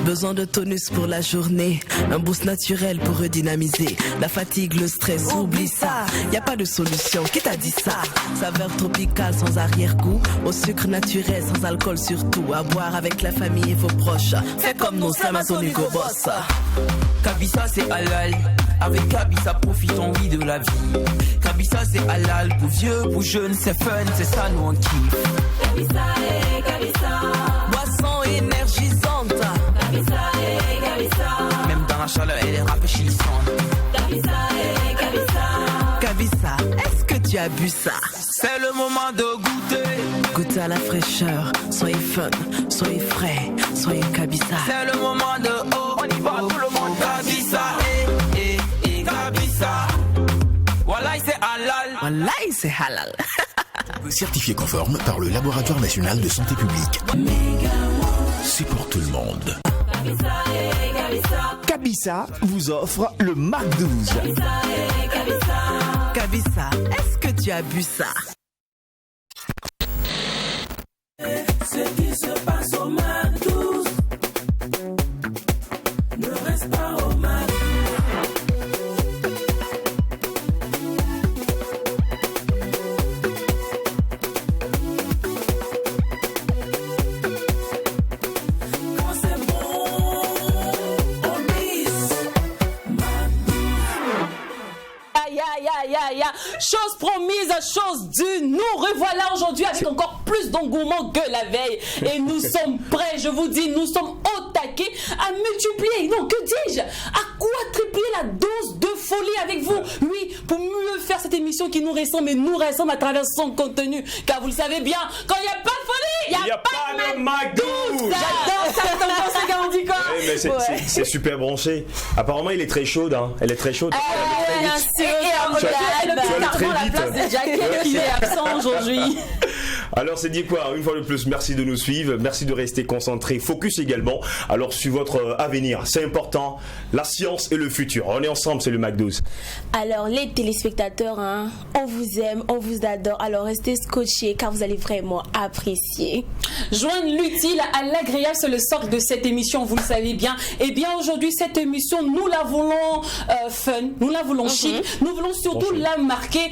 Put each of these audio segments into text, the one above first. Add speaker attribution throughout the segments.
Speaker 1: Besoin de tonus pour la journée, un boost naturel pour redynamiser. La fatigue, le stress, oublie ça. Y a pas de solution, qui t'a dit ça? Saveur tropicale sans arrière-goût, au sucre naturel sans alcool surtout. À boire avec la famille et vos proches. Fais comme nous, c'est Amazon Hugo Boss.
Speaker 2: Kabisa c'est halal. Avec Kabisa profitons oui de la vie. Kabisa c'est halal, pour vieux, pour jeunes, c'est fun, c'est ça nous on kiffe.
Speaker 3: Kabisa et Kabisa.
Speaker 1: Boisson énergisante.
Speaker 3: Kabisa et Kabisa.
Speaker 2: Même dans la chaleur elle est rafraîchissante.
Speaker 3: Kabisa et Kabisa.
Speaker 1: Kabisa, est-ce que tu as bu ça?
Speaker 2: C'est le moment de goûter.
Speaker 1: Goûtez à la fraîcheur, soyez fun, soyez frais, soyez Kabisa.
Speaker 2: C'est le moment de oh, on y va tout le monde. Kabisa et Kabisa. Wallahi c'est halal.
Speaker 1: Wallahi c'est halal.
Speaker 4: Certifié conforme par le Laboratoire National de Santé Publique. C'est pour tout le monde.
Speaker 3: Kabisa et Kabisa.
Speaker 5: Kabisa vous offre le Mac 12.
Speaker 3: Kabisa et Kabisa.
Speaker 1: Kabisa, est-ce que tu as bu ça?
Speaker 3: Ce qui se passe au Mac 12 ne reste pas au Mac. Quand c'est bon, on mise.
Speaker 6: Aïe, aïe, aïe, aïe, aïe. Chose promise, chose due. Nous revoilà aujourd'hui avec encore plus d'engouement que la veille. Et nous sommes prêts, je vous dis, nous sommes au taquet à multiplier, non, que dis-je, à quadruplier la dose de folie avec vous. Oui, pour mieux faire cette émission qui nous ressemble et nous ressemble à travers son contenu. Car vous le savez bien, quand il n'y a pas de folie, il n'y a pas de Mac 12. J'adore ça, t'en penses quand on dit quoi?
Speaker 7: Oui, mais c'est super branché. Apparemment, il est très chaude, hein. Elle est très chaude.
Speaker 6: Bien sûr. Et le petit Armand à la place de Jacquet qui est absent aujourd'hui.
Speaker 7: Alors c'est dit quoi? Une fois de plus, merci de nous suivre, merci de rester concentré, focus également. Alors sur votre avenir, c'est important, la science et le futur. On est ensemble, c'est le Mac 12.
Speaker 8: Alors les téléspectateurs, hein, on vous aime, on vous adore. Alors restez scotchés car vous allez vraiment apprécier.
Speaker 6: Joindre l'utile à l'agréable, c'est le socle de cette émission, vous le savez bien. Et bien aujourd'hui, cette émission, nous la voulons fun, nous la voulons chic, nous voulons surtout la marquer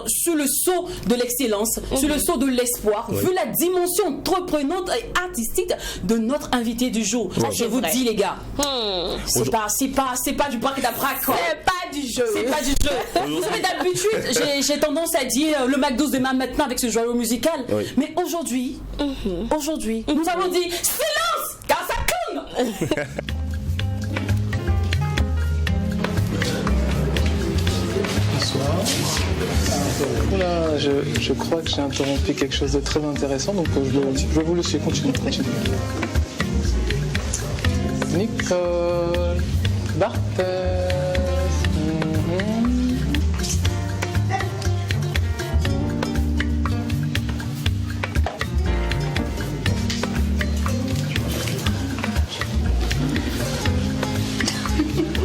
Speaker 6: sur le sceau de l'excellence, sur le sceau de l'espoir, vu la dimension entreprenante et artistique de notre invité du jour. Ça, je vous dis les gars, c'est pas du braque d'abrac.
Speaker 8: C'est pas du jeu.
Speaker 6: C'est pas du jeu. Vous savez, d'habitude, j'ai tendance à dire le Mac 12 démarre maintenant avec ce joyau musical.
Speaker 7: Oui.
Speaker 6: Mais aujourd'hui, nous avons dit silence, car ça tourne.
Speaker 9: Bonsoir. Voilà, je crois que j'ai interrompu quelque chose de très intéressant, donc je vais vous laisser continuer. Nicole, Barthez.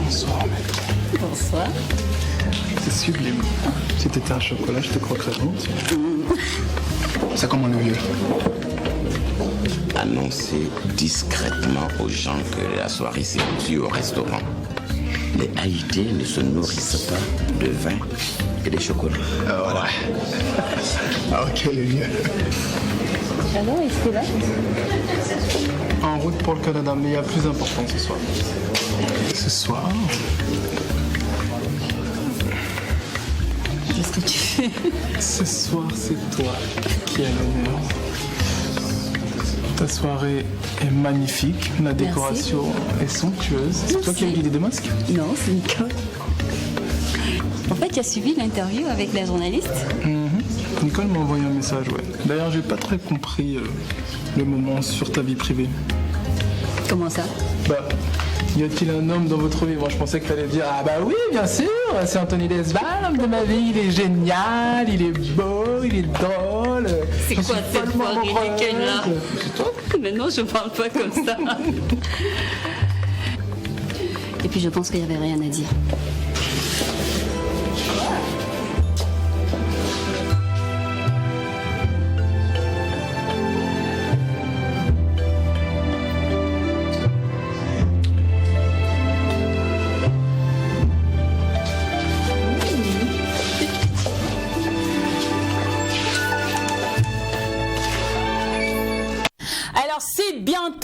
Speaker 9: Bonsoir, maître.
Speaker 8: Bonsoir.
Speaker 9: C'est sublime. Si t'étais un chocolat, je te croquerais bon. C'est comment le vieux?
Speaker 10: Annoncez discrètement aux gens que la soirée s'est poursuivie au restaurant. Les Haïtiens ne se nourrissent pas de vin et de chocolat.
Speaker 9: Voilà. Ah ok, le vieux.
Speaker 8: Alors, est-ce que là?
Speaker 9: En route pour le Canada, mais il y a plus important ce soir. Ce soir?
Speaker 8: Qu'est-ce que tu fais?
Speaker 9: Ce soir, c'est toi qui as l'honneur. Ta soirée est magnifique, la décoration est somptueuse. C'est toi qui as eu l'idée des masques?
Speaker 8: Non, c'est Nicole. En fait, tu as suivi l'interview avec la journaliste?
Speaker 9: Nicole m'a envoyé un message, ouais. D'ailleurs, j'ai pas très compris le moment sur ta vie privée.
Speaker 8: Comment ça?
Speaker 9: Bah, y a-t-il un homme dans votre vie? Moi, je pensais que t'allais dire, ah bah oui, bien sûr, c'est Anthony Desval, l'homme de ma vie, il est génial, il est beau, il est drôle.
Speaker 8: C'est quoi cette voix ridicule là?
Speaker 9: C'est toi?
Speaker 8: Mais non, je parle pas comme ça. Et puis je pense qu'il y avait rien à dire.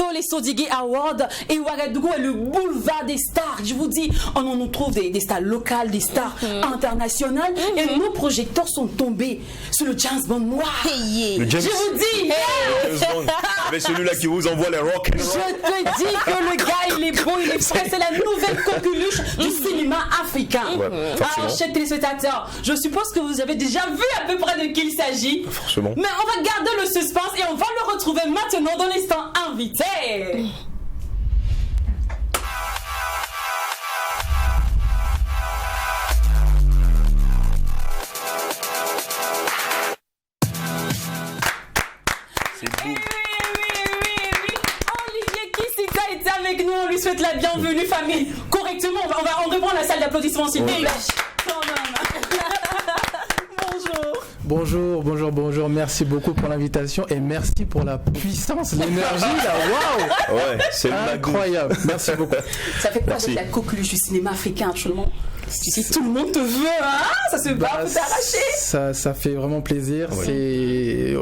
Speaker 6: bientôt les Sodigui Awards et Ouagadougou est le boulevard des stars. Je vous dis, on nous trouve des stars locales, des stars internationales et nos projecteurs sont tombés sur le James Bond noir.
Speaker 7: Le James.
Speaker 6: Je vous dis,
Speaker 7: Mais celui-là qui vous envoie les rock and
Speaker 6: je
Speaker 7: roll.
Speaker 6: te dis que le gars il est beau, il est frais, c'est la nouvelle coqueluche du cinéma africain. Alors, chers téléspectateurs, je suppose que vous avez déjà vu à peu près de qui il s'agit.
Speaker 7: Forcément.
Speaker 6: Mais on va garder le suspense et on va le retrouver maintenant dans l'instant invité.
Speaker 7: C'est beau.
Speaker 6: Olivier Kisika était avec nous, on lui souhaite la bienvenue, famille. Correctement, on reprend la salle d'applaudissements s'il vous plaît.
Speaker 9: Bonjour, merci beaucoup pour l'invitation et merci pour la puissance, l'énergie là, waouh!
Speaker 7: Ouais, c'est
Speaker 9: incroyable, merci beaucoup.
Speaker 6: Ça fait quoi d'être la coqueluche du cinéma africain actuellement? Si tout le monde te veut, hein, ça se bat pour t'arracher.
Speaker 9: Ça fait vraiment plaisir. Oui.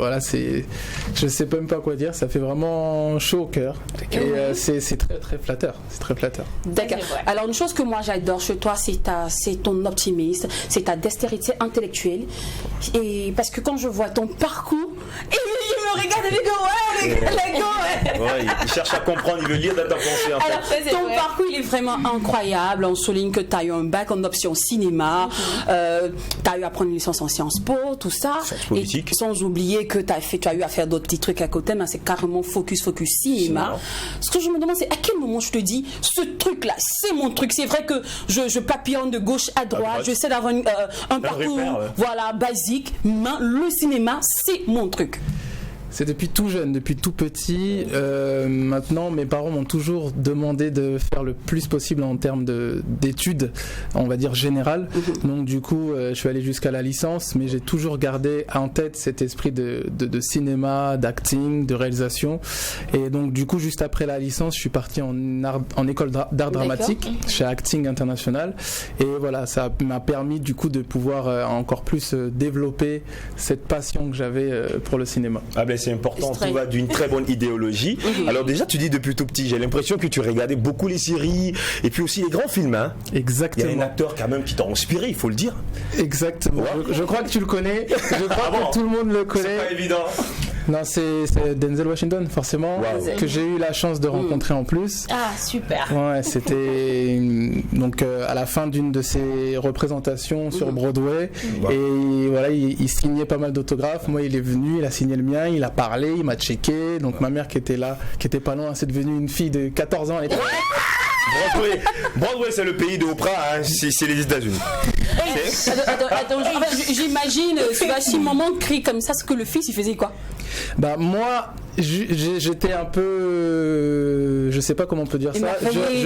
Speaker 9: Je sais même pas quoi dire. Ça fait vraiment chaud au cœur. Et c'est très très flatteur. C'est très flatteur.
Speaker 6: D'accord. Alors une chose que moi j'adore chez toi, c'est ton optimisme, c'est ta dextérité intellectuelle. Et parce que quand je vois ton parcours, il me regarde et il dit
Speaker 7: ouais, il cherche à comprendre, il veut lire dans ta pensée.
Speaker 6: Alors, ton parcours il est vraiment incroyable. On souligne que tu as eu un bac en option cinéma, tu as eu à prendre une licence en Sciences Po, tout ça. Et sans oublier que tu as eu à faire d'autres petits trucs à côté, mais c'est carrément focus cinéma. Ce que je me demande, c'est à quel moment je te dis, ce truc-là, c'est mon truc. C'est vrai que je papillonne de gauche à droite, j'essaie d'avoir un parcours voilà, basique, mais le cinéma, c'est mon truc.
Speaker 9: C'est depuis tout jeune, depuis tout petit. Maintenant, mes parents m'ont toujours demandé de faire le plus possible en termes d'études, on va dire générales. Donc du coup, je suis allé jusqu'à la licence, mais j'ai toujours gardé en tête cet esprit de cinéma, d'acting, de réalisation. Et donc du coup, juste après la licence, je suis parti en école d'art dramatique chez Acting International. Et voilà, ça m'a permis du coup de pouvoir encore plus développer cette passion que j'avais pour le cinéma.
Speaker 7: Ah ben c'est important, tout va d'une très bonne idéologie. Alors déjà tu dis depuis tout petit, j'ai l'impression que tu regardais beaucoup les séries et puis aussi les grands films, hein.
Speaker 9: Exactement.
Speaker 7: Il y a un acteur quand même qui t'a inspiré, il faut le dire.
Speaker 9: Exactement. Je crois que tu le connais, je crois que tout le monde le connaît.
Speaker 7: C'est pas évident.
Speaker 9: Non, c'est Denzel Washington, forcément, que j'ai eu la chance de rencontrer en plus.
Speaker 8: Ah, super.
Speaker 9: Ouais, c'était donc à la fin d'une de ses représentations sur Broadway. Et voilà, il signait pas mal d'autographes. Moi, il est venu, il a signé le mien, il a parlé, il m'a checké. Donc ma mère qui était là, qui était pas loin, c'est devenue une fille de 14 ans.
Speaker 7: Broadway, c'est le pays de Oprah, hein, c'est les États-Unis.
Speaker 6: Attends, j'imagine, si maman crie comme ça, ce que le fils il faisait quoi?
Speaker 9: Bah moi, j'étais un peu, je sais pas comment on peut dire ça.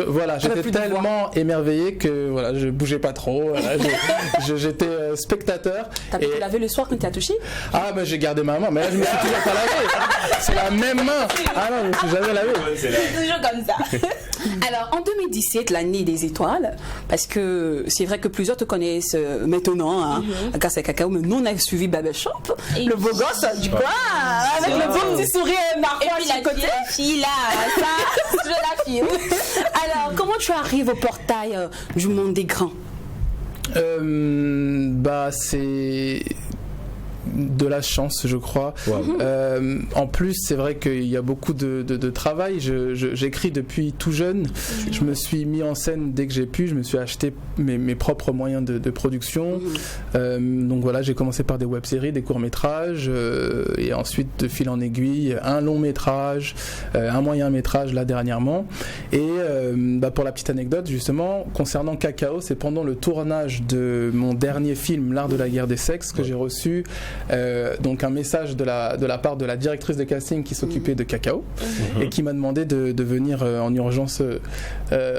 Speaker 9: Voilà, j'étais tellement émerveillé que voilà, je bougeais pas trop. Voilà, j'étais spectateur.
Speaker 6: T'as pu te laver le soir quand tu as touché?
Speaker 9: Ah bah j'ai gardé ma main, mais là je me suis toujours pas lavé. C'est la même main. Ah non, je me suis jamais lavé.
Speaker 8: C'est toujours comme ça.
Speaker 6: Alors en 2017, l'année des étoiles, parce que c'est vrai que plusieurs te connaissent maintenant, hein, grâce à Cacao, mais nous on a suivi Baba Shop, le beau gosse du coin, avec le beau petit sourire marquant sur le côté.
Speaker 8: La fille là, ça, je la filme.
Speaker 6: Alors comment tu arrives au portail du monde des grands?
Speaker 9: Bah c'est de la chance, je crois. En plus, c'est vrai qu'il y a beaucoup de travail. J'écris depuis tout jeune. Je me suis mis en scène dès que j'ai pu. Je me suis acheté mes propres moyens de production. Donc voilà, j'ai commencé par des web-séries, des courts-métrages, et ensuite, de fil en aiguille, un long-métrage, un moyen-métrage là dernièrement. Et pour la petite anecdote, justement, concernant Cacao, c'est pendant le tournage de mon dernier film, L'Art de la guerre des sexes, que j'ai reçu donc un message de la part de la directrice de casting qui s'occupait de Cacao et qui m'a demandé de venir en urgence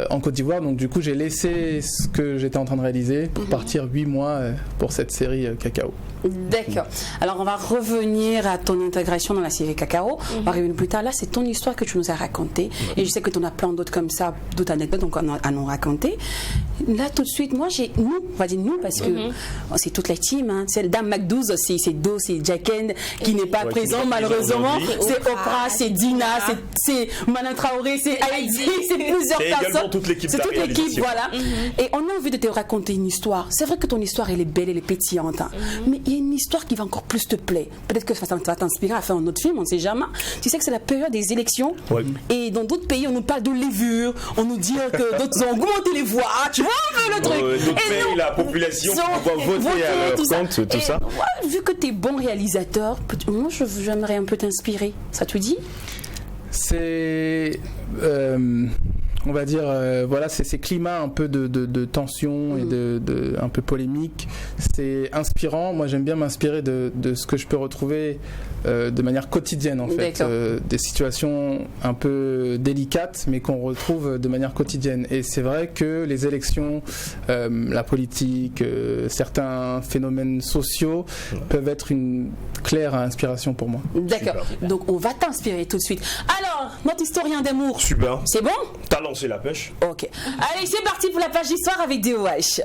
Speaker 9: en Côte d'Ivoire. Donc du coup j'ai laissé ce que j'étais en train de réaliser pour partir 8 mois pour cette série Cacao.
Speaker 6: D'accord. Alors, on va revenir à ton intégration dans la série Cacao. On va revenir plus tard. Là, c'est ton histoire que tu nous as racontée. Et je sais que tu en as plein d'autres comme ça, d'autres anecdotes à nous raconter. Là, tout de suite, moi, on va dire nous, parce que c'est toute la team. Hein. C'est Dame McDouze, c'est Do, c'est Jacken qui n'est pas présent, malheureusement. C'est Oprah, c'est Dina, c'est Manin Traoré, c'est Heidi, c'est plusieurs personnes.
Speaker 7: Également toute l'équipe.
Speaker 6: C'est toute l'équipe, voilà. Et on a envie de te raconter une histoire. C'est vrai que ton histoire, elle est belle, elle est pétillante. Hein. Mais il y a une histoire qui va encore plus te plaire. Peut-être que ça va t'inspirer à faire un autre film, on ne sait jamais. Tu sais que c'est la période des élections. Ouais. Et dans d'autres pays, on nous parle de levure, on nous dit que d'autres ont augmenté les voix. Tu vois un peu le truc.
Speaker 7: D'autres pays, la population va voter à leur compte, tout ça.
Speaker 6: Ouais, vu que tu es bon réalisateur, moi, j'aimerais un peu t'inspirer. Ça te dit?
Speaker 9: C'est... on va dire, voilà, ces climats un peu de tension et de un peu polémique, c'est inspirant. Moi, j'aime bien m'inspirer de ce que je peux retrouver de manière quotidienne, en fait. Des situations un peu délicates, mais qu'on retrouve de manière quotidienne. Et c'est vrai que les élections, la politique, certains phénomènes sociaux peuvent être une claire inspiration pour moi.
Speaker 6: D'accord. Donc, on va t'inspirer tout de suite. Alors, notre historien d'amour.
Speaker 7: Super.
Speaker 6: C'est bon?
Speaker 7: T'as lancé la pêche.
Speaker 6: Ok. Allez, c'est parti pour la page d'histoire avec DOH.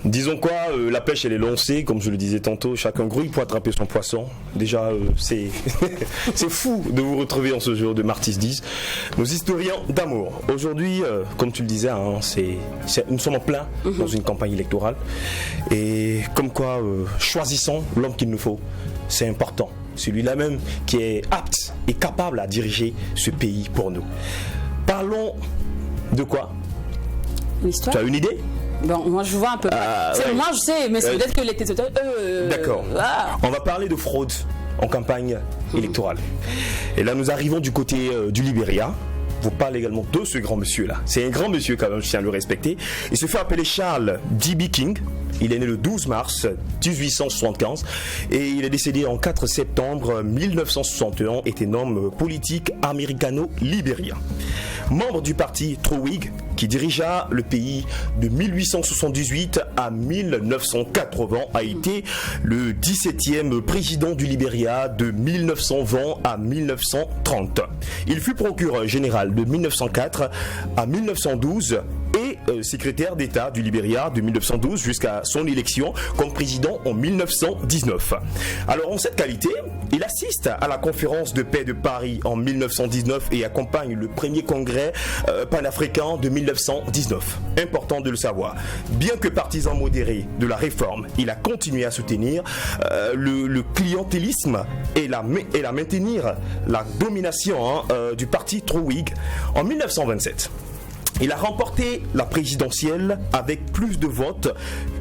Speaker 7: Disons quoi, la pêche elle est lancée, comme je le disais tantôt, chacun grouille pour attraper son poisson. Déjà, c'est c'est fou de vous retrouver en ce jour de Martis 10. Nos historiens d'amour. Aujourd'hui, comme tu le disais, hein, nous sommes en plein dans une campagne électorale. Et comme quoi, choisissons l'homme qu'il nous faut. C'est important. Celui-là même qui est apte et capable à diriger ce pays pour nous. Parlons de quoi?
Speaker 6: L'histoire.
Speaker 7: Tu as une idée?
Speaker 6: Bon, moi je vois un peu. Ouais. Moi je sais, mais c'est peut-être que les téléspectateurs.
Speaker 7: D'accord. On va parler de fraude en campagne électorale. Et là, nous arrivons du côté du Libéria. Vous parlez également de ce grand monsieur-là. C'est un grand monsieur quand même, je tiens à le respecter. Il se fait appeler Charles D.B. King. Il est né le 12 mars 1875 et il est décédé en 4 septembre 1961. Est un homme politique américano-libérien. Membre du parti Trowig qui dirigea le pays de 1878 à 1980, a été le 17e président du Libéria de 1920 à 1930. Il fut procureur général de 1904 à 1912 et secrétaire d'État du Libéria de 1912 jusqu'à son élection comme président en 1919. Alors en cette qualité, il assiste à la conférence de paix de Paris en 1919 et accompagne le premier congrès panafricain de 1919. Important de le savoir. Bien que partisan modéré de la réforme, il a continué à soutenir le clientélisme et la maintenir la domination du parti Trowig. En 1927, il a remporté la présidentielle avec plus de votes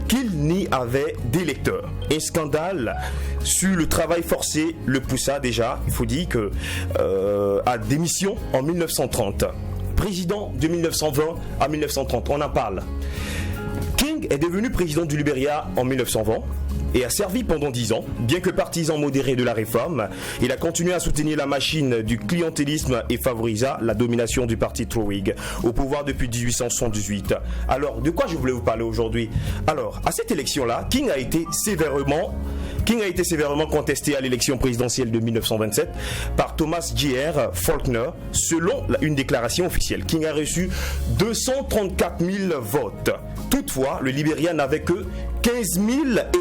Speaker 7: qu'il n'y avait d'électeurs. Un scandale sur le travail forcé le poussa déjà, il faut dire, à démission en 1930. Président de 1920 à 1930, on en parle. King est devenu président du Libéria en 1920 et a servi pendant 10 ans. Bien que partisan modéré de la réforme, il a continué à soutenir la machine du clientélisme et favorisa la domination du parti Trowig au pouvoir depuis 1878. Alors, de quoi je voulais vous parler aujourd'hui? Alors, à cette élection-là, King a été sévèrement contesté à l'élection présidentielle de 1927 par Thomas J.R. Faulkner. Selon une déclaration officielle, King a reçu 234 000 votes. Toutefois, le Libéria n'avait que 15 000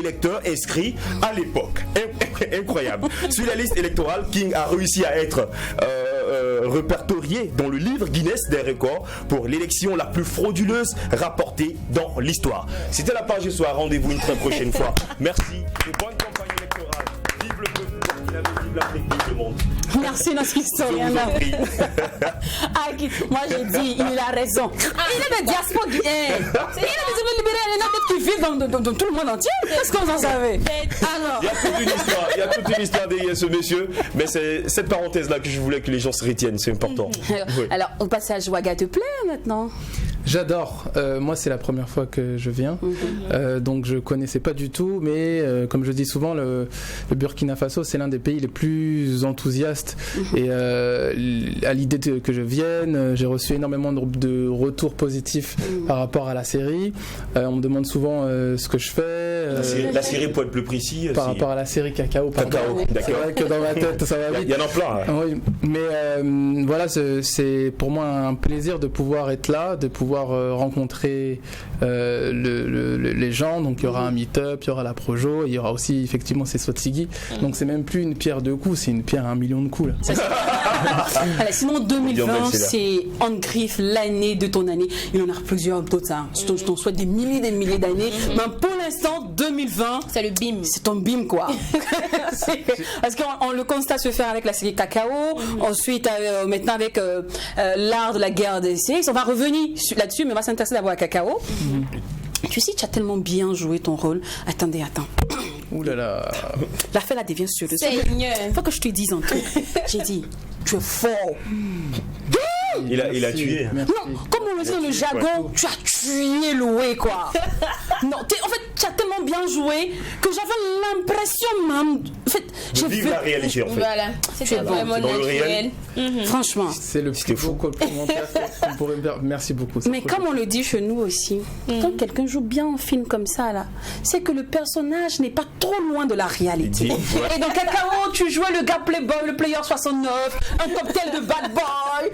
Speaker 7: électeurs inscrits à l'époque. Incroyable. Sur la liste électorale, King a réussi à être répertorié dans le livre Guinness des records pour l'élection la plus frauduleuse rapportée dans l'histoire. C'était la page de soir. Rendez-vous une très prochaine fois. Merci. Et bonne campagne électorale. Vive le peuple, vive l'Afrique, vive le monde.
Speaker 6: Merci notre historien. Moi j'ai dit, il a raison. Il est de diaspora. Il est des libéraux, il y en a d'autres qui vivent dans tout le monde entier. Qu'est-ce que vous en savez? Alors.
Speaker 7: Il y a toute une histoire derrière ce monsieur, mais c'est cette parenthèse-là que je voulais que les gens se retiennent, c'est important.
Speaker 6: Oui. Alors, au passage, Ouaga te plaît maintenant?
Speaker 9: J'adore. Moi, c'est la première fois que je viens, donc je connaissais pas du tout. Mais comme je dis souvent, le Burkina Faso, c'est l'un des pays les plus enthousiastes. Et à l'idée que je vienne, j'ai reçu énormément de retours positifs par rapport à la série. On me demande souvent ce que je fais.
Speaker 7: La série, pour être plus précis,
Speaker 9: par rapport à la série Cacao.
Speaker 7: Cacao, d'accord.
Speaker 9: C'est vrai que dans ma tête, ça va vite.
Speaker 7: Il y en a plein.
Speaker 9: Oui, mais voilà, c'est pour moi un plaisir de pouvoir être là, de pouvoir rencontrer les gens. Donc il y aura un meet-up, il y aura la Projo, il y aura aussi effectivement ces Sotsigi. Donc c'est même plus une pierre de coups, c'est une pierre à 1 million de coups là.
Speaker 6: Allez, sinon 2020 c'est On Griff, l'année de ton année. Il y en a plusieurs d'autres, hein. Je t'en souhaite des milliers d'années. Mais pour l'instant 2020
Speaker 8: c'est le BIM.
Speaker 6: C'est ton BIM quoi. Parce qu'on le constate se faire avec la série Cacao, ensuite maintenant avec l'art de la guerre des sexes. On va revenir là-dessus, mais on va s'intéresser d'abord à Cacao. Tu sais, tu as tellement bien joué ton rôle. Attends.
Speaker 9: Ouh là là.
Speaker 6: L'affaire là devient sérieuse.
Speaker 8: Seigneur.
Speaker 6: Faut que je te dise un truc. J'ai dit, tu es fort.
Speaker 7: Il a tué.
Speaker 9: Merci.
Speaker 6: Non, comme on le dit dans le jargon, tu as tué Loué quoi. Non, en fait, tu as tellement bien joué que j'avais l'impression même. En fait,
Speaker 7: j'ai vu la réalité en fait.
Speaker 8: Voilà, c'était vraiment naturel.
Speaker 6: Franchement.
Speaker 9: C'est le plus beau commentaire qu'on pourrait me faire. Merci beaucoup.
Speaker 6: Mais comme on le dit chez nous aussi, quand quelqu'un joue bien un film comme ça là, c'est que le personnage n'est pas trop loin de la réalité. Et dans Cacao, tu jouais le gars playboy, le player 69, un cocktail de bad boy.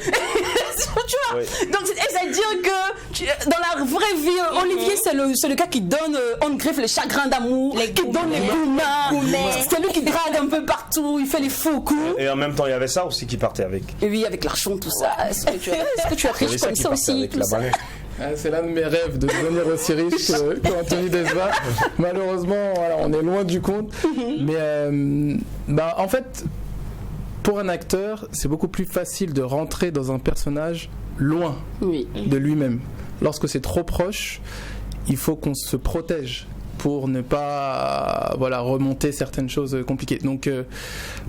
Speaker 6: Tu vois. Donc c'est-à-dire que dans la vraie vie, Olivier c'est le gars qui donne on griffe les chagrins d'amour, qui donne les gourmands. C'est lui qui drague un peu partout, il fait les faux coups.
Speaker 7: Et en même temps il y avait ça aussi qui partait avec.
Speaker 6: Et oui, avec l'argent, tout ça. Est-ce que tu as riche comme ça aussi tout ça?
Speaker 9: C'est l'un de mes rêves de devenir aussi riche qu'Anthony Desva. Malheureusement, voilà, on est loin du compte. Mais en fait, pour un acteur, c'est beaucoup plus facile de rentrer dans un personnage loin de lui-même. Lorsque c'est trop proche, il faut qu'on se protège pour ne pas remonter certaines choses compliquées. Donc,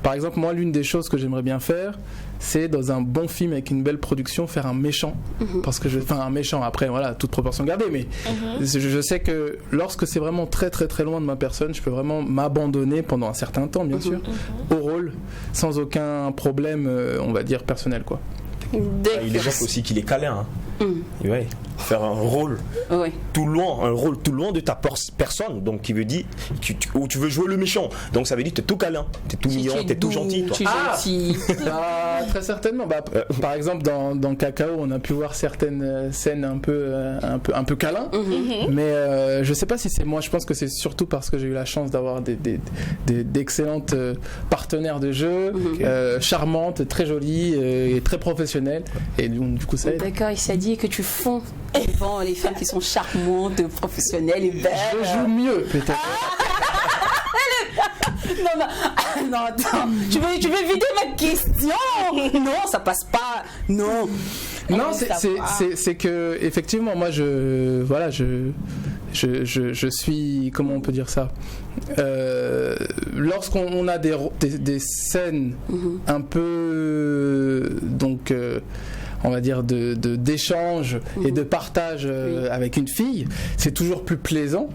Speaker 9: par exemple, moi, l'une des choses que j'aimerais bien faire, c'est dans un bon film avec une belle production, faire un méchant. Parce que un méchant, après, voilà, toute proportion gardée, mais je sais que lorsque c'est vraiment très très très loin de ma personne, je peux vraiment m'abandonner pendant un certain temps, bien sûr, au rôle, sans aucun problème, on va dire, personnel, quoi.
Speaker 7: Il évoque aussi qu'il est câlin. Ouais. Faire un rôle tout loin de ta personne, donc qui veut dire où tu veux jouer le méchant, donc ça veut dire que t'es tout câlin, t'es tout mignon, t'es tout gentil toi.
Speaker 9: Très certainement. Par exemple dans Cacao on a pu voir certaines scènes un peu câlin, mais je sais pas si c'est moi, je pense que c'est surtout parce que j'ai eu la chance d'avoir d'excellentes partenaires de jeu, charmantes, très jolies et très professionnelles, et du coup ça aide.
Speaker 6: D'accord, il s'est dit que tu fonds devant les femmes qui sont charmantes, professionnelles et belles.
Speaker 9: Je joue mieux, peut-être.
Speaker 6: Non, attends. Tu veux éviter ma question? Non, ça passe pas. Non,
Speaker 9: c'est que effectivement, moi, je suis, comment on peut dire ça, lorsqu'on a des scènes un peu donc on va dire d'échange et de partage avec une fille, c'est toujours plus plaisant.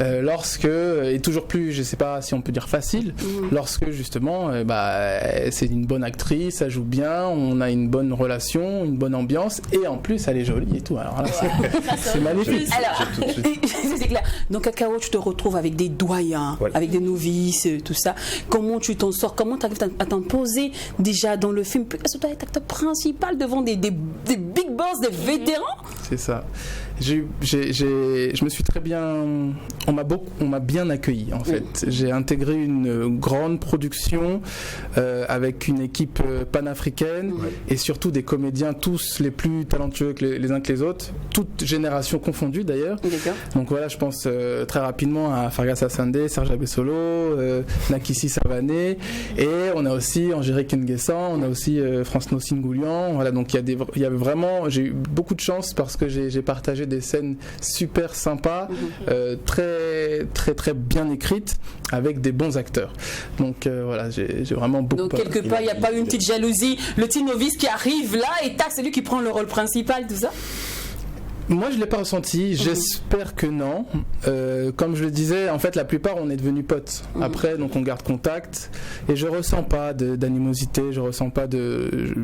Speaker 9: Et toujours plus, je sais pas si on peut dire facile, lorsque justement c'est une bonne actrice, ça joue bien, on a une bonne relation, une bonne ambiance, et en plus elle est jolie et tout, alors là c'est magnifique.
Speaker 6: Alors, c'est clair. Dans Cacao tu te retrouves avec des doyens, avec des novices, tout ça. Comment tu t'en sors, comment tu arrives à t'imposer déjà dans le film? Est-ce que tu dois être acteur principal devant des big boss, des vétérans?
Speaker 9: C'est ça. Je me suis très bien, on m'a bien accueilli en fait. J'ai intégré une grande production avec une équipe panafricaine et surtout des comédiens tous les plus talentueux les uns que les autres, toutes générations confondues d'ailleurs. Donc voilà, je pense très rapidement à Fargas Assandé, Serge Abessolo, Nakissi Savané, et on a aussi Angérique Nguessan, on a aussi Francino Singoulian. Voilà, donc il y avait vraiment, j'ai eu beaucoup de chance parce que j'ai partagé des scènes super sympas, très très très bien écrites, avec des bons acteurs. Donc voilà, j'ai vraiment beaucoup.
Speaker 6: Donc quelque part, il n'y a pas eu une petite jalousie, le petit novice qui arrive là et tac, c'est lui qui prend le rôle principal, tout ça?
Speaker 9: Moi, je ne l'ai pas ressenti. J'espère que non. Comme je le disais, en fait, la plupart, on est devenus potes. Après, donc, on garde contact. Et je ne ressens pas d'animosité. Je ne ressens pas de...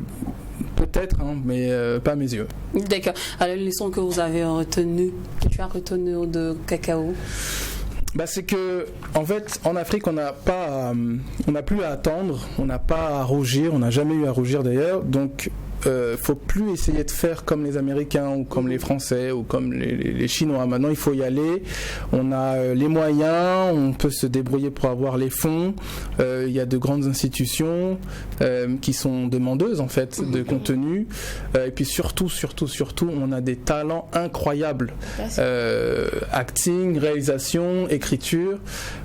Speaker 9: Peut-être, hein, mais pas à mes yeux.
Speaker 6: D'accord. Alors, les leçons que vous avez retenues, que tu as retenues de Cacao?
Speaker 9: C'est que, en fait, en Afrique, on n'a plus à attendre, on n'a pas à rougir, on n'a jamais eu à rougir d'ailleurs. Donc, faut plus essayer de faire comme les Américains ou comme les Français ou comme les Chinois. Maintenant, il faut y aller. On a les moyens, on peut se débrouiller pour avoir les fonds. Il y a de grandes institutions qui sont demandeuses en fait de contenu. Et puis surtout, on a des talents incroyables. Acting, réalisation, écriture.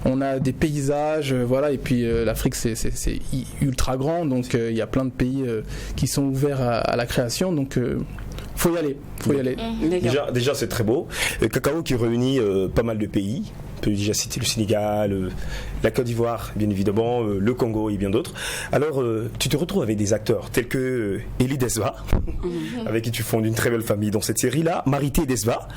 Speaker 9: On a des paysages, voilà. Et puis l'Afrique, c'est ultra grand, donc il y a plein de pays qui sont ouverts à la création, donc faut y aller.
Speaker 7: Déjà c'est très beau. Cacao qui réunit pas mal de pays. On peut déjà citer le Sénégal, la Côte d'Ivoire, bien évidemment, le Congo et bien d'autres. Alors, tu te retrouves avec des acteurs tels que Elie Desva, avec qui tu fondes une très belle famille dans cette série-là, Marité Desva,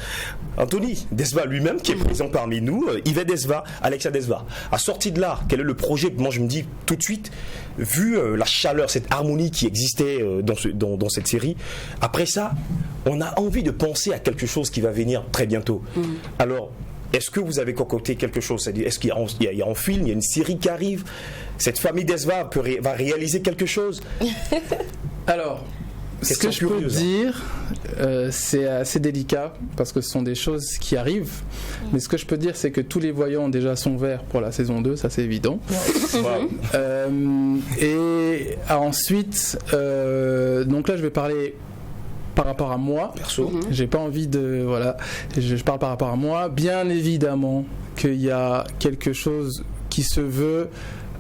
Speaker 7: Anthony Desva lui-même qui est présent parmi nous, Yvette Desva, Alexia Desva. À sortie de là, quel est le projet? Moi, je me dis tout de suite, vu la chaleur, cette harmonie qui existait dans cette série, après ça, on a envie de penser à quelque chose qui va venir très bientôt. Alors, est-ce que vous avez concocté quelque chose? C'est-à-dire, est-ce qu'il y a un film, il y a une série qui arrive? Cette famille Desva va réaliser quelque chose?
Speaker 9: Alors, ce que je peux dire, c'est assez délicat parce que ce sont des choses qui arrivent. Mais ce que je peux dire, c'est que tous les voyants déjà sont verts pour la saison 2, ça c'est évident. Et ensuite, donc là je vais parler par rapport à moi, perso, j'ai pas envie de... Voilà, je parle par rapport à moi. Bien évidemment qu'il y a quelque chose qui se veut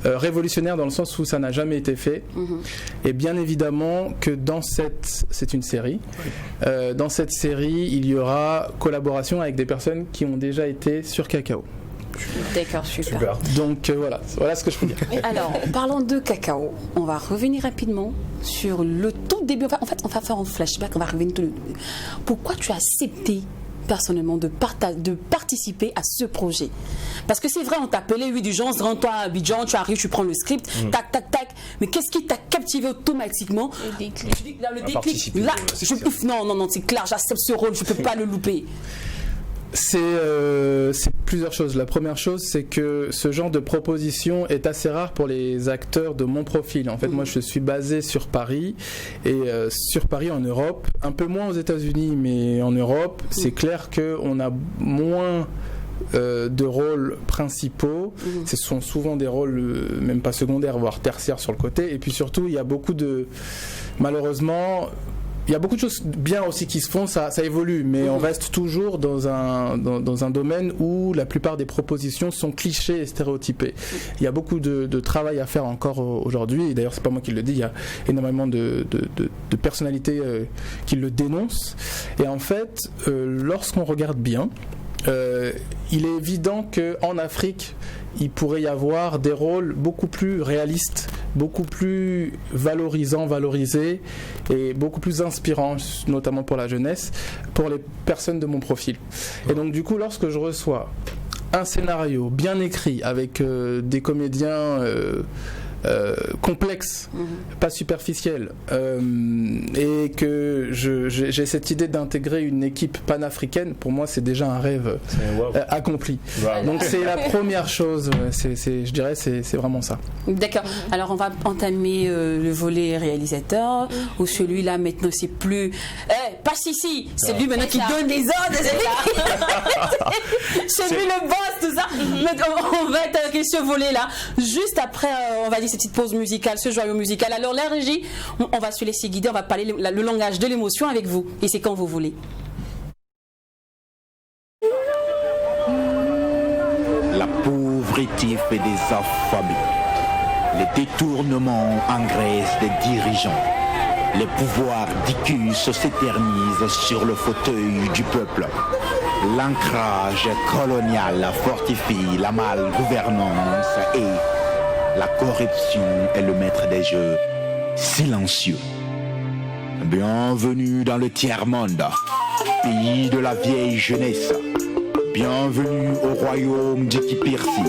Speaker 9: révolutionnaire dans le sens où ça n'a jamais été fait. Et bien évidemment que c'est une série. Dans cette série, il y aura collaboration avec des personnes qui ont déjà été sur Cacao.
Speaker 6: D'accord, super.
Speaker 9: Donc voilà ce que je peux dire.
Speaker 6: Alors, parlons de Cacao. On va revenir rapidement sur le tout début. En fait, on va faire un flashback. On va revenir. Pourquoi tu as accepté personnellement de participer à ce projet? Parce que c'est vrai, on t'appelait, oui, du genre, rends-toi à Abidjan, tu arrives, tu prends le script, tac. Mais qu'est-ce qui t'a captivé automatiquement? Le déclic. Là, non, c'est clair, j'accepte ce rôle, je peux pas le louper.
Speaker 9: C'est plusieurs choses. La première chose, c'est que ce genre de proposition est assez rare pour les acteurs de mon profil. En fait, moi, je suis basé sur Paris et sur Paris en Europe, un peu moins aux États-Unis, mais en Europe, c'est clair qu'on a moins de rôles principaux. Ce sont souvent des rôles même pas secondaires, voire tertiaires sur le côté. Et puis surtout, il y a beaucoup de... Malheureusement... Il y a beaucoup de choses bien aussi qui se font, ça évolue, mais on reste toujours dans un domaine où la plupart des propositions sont clichés et stéréotypées. Il y a beaucoup de travail à faire encore aujourd'hui, et d'ailleurs c'est pas moi qui le dis, il y a énormément de personnalités qui le dénoncent. Et en fait, lorsqu'on regarde bien, il est évident qu'en Afrique, il pourrait y avoir des rôles beaucoup plus réalistes, beaucoup plus valorisés et beaucoup plus inspirants, notamment pour la jeunesse, pour les personnes de mon profil. Et donc du coup, lorsque je reçois un scénario bien écrit avec des comédiens complexes, pas superficiels, et que j'ai cette idée d'intégrer une équipe panafricaine, pour moi c'est déjà un rêve accompli. Donc c'est la première chose, je dirais c'est vraiment ça.
Speaker 6: D'accord, alors on va entamer le volet réalisateur, où celui-là maintenant c'est plus passe ici, c'est lui maintenant qui donne des ordres, c'est lui le boss, tout ça. On va attaquer ce volet-là juste après, on va dire cette petite pause musicale, ce joyau musical. Alors la régie, on va se laisser guider, on va parler le langage de l'émotion avec vous, et c'est quand vous voulez.
Speaker 10: La pauvreté fait des affamés. Les détournements engraissent des dirigeants. Les pouvoirs d'Icus s'éternisent sur le fauteuil du peuple. L'ancrage colonial fortifie la malgouvernance et la corruption est le maître des jeux silencieux. Bienvenue dans le tiers-monde. pays de la vieille jeunesse. Bienvenue au royaume d'Ikipirsi,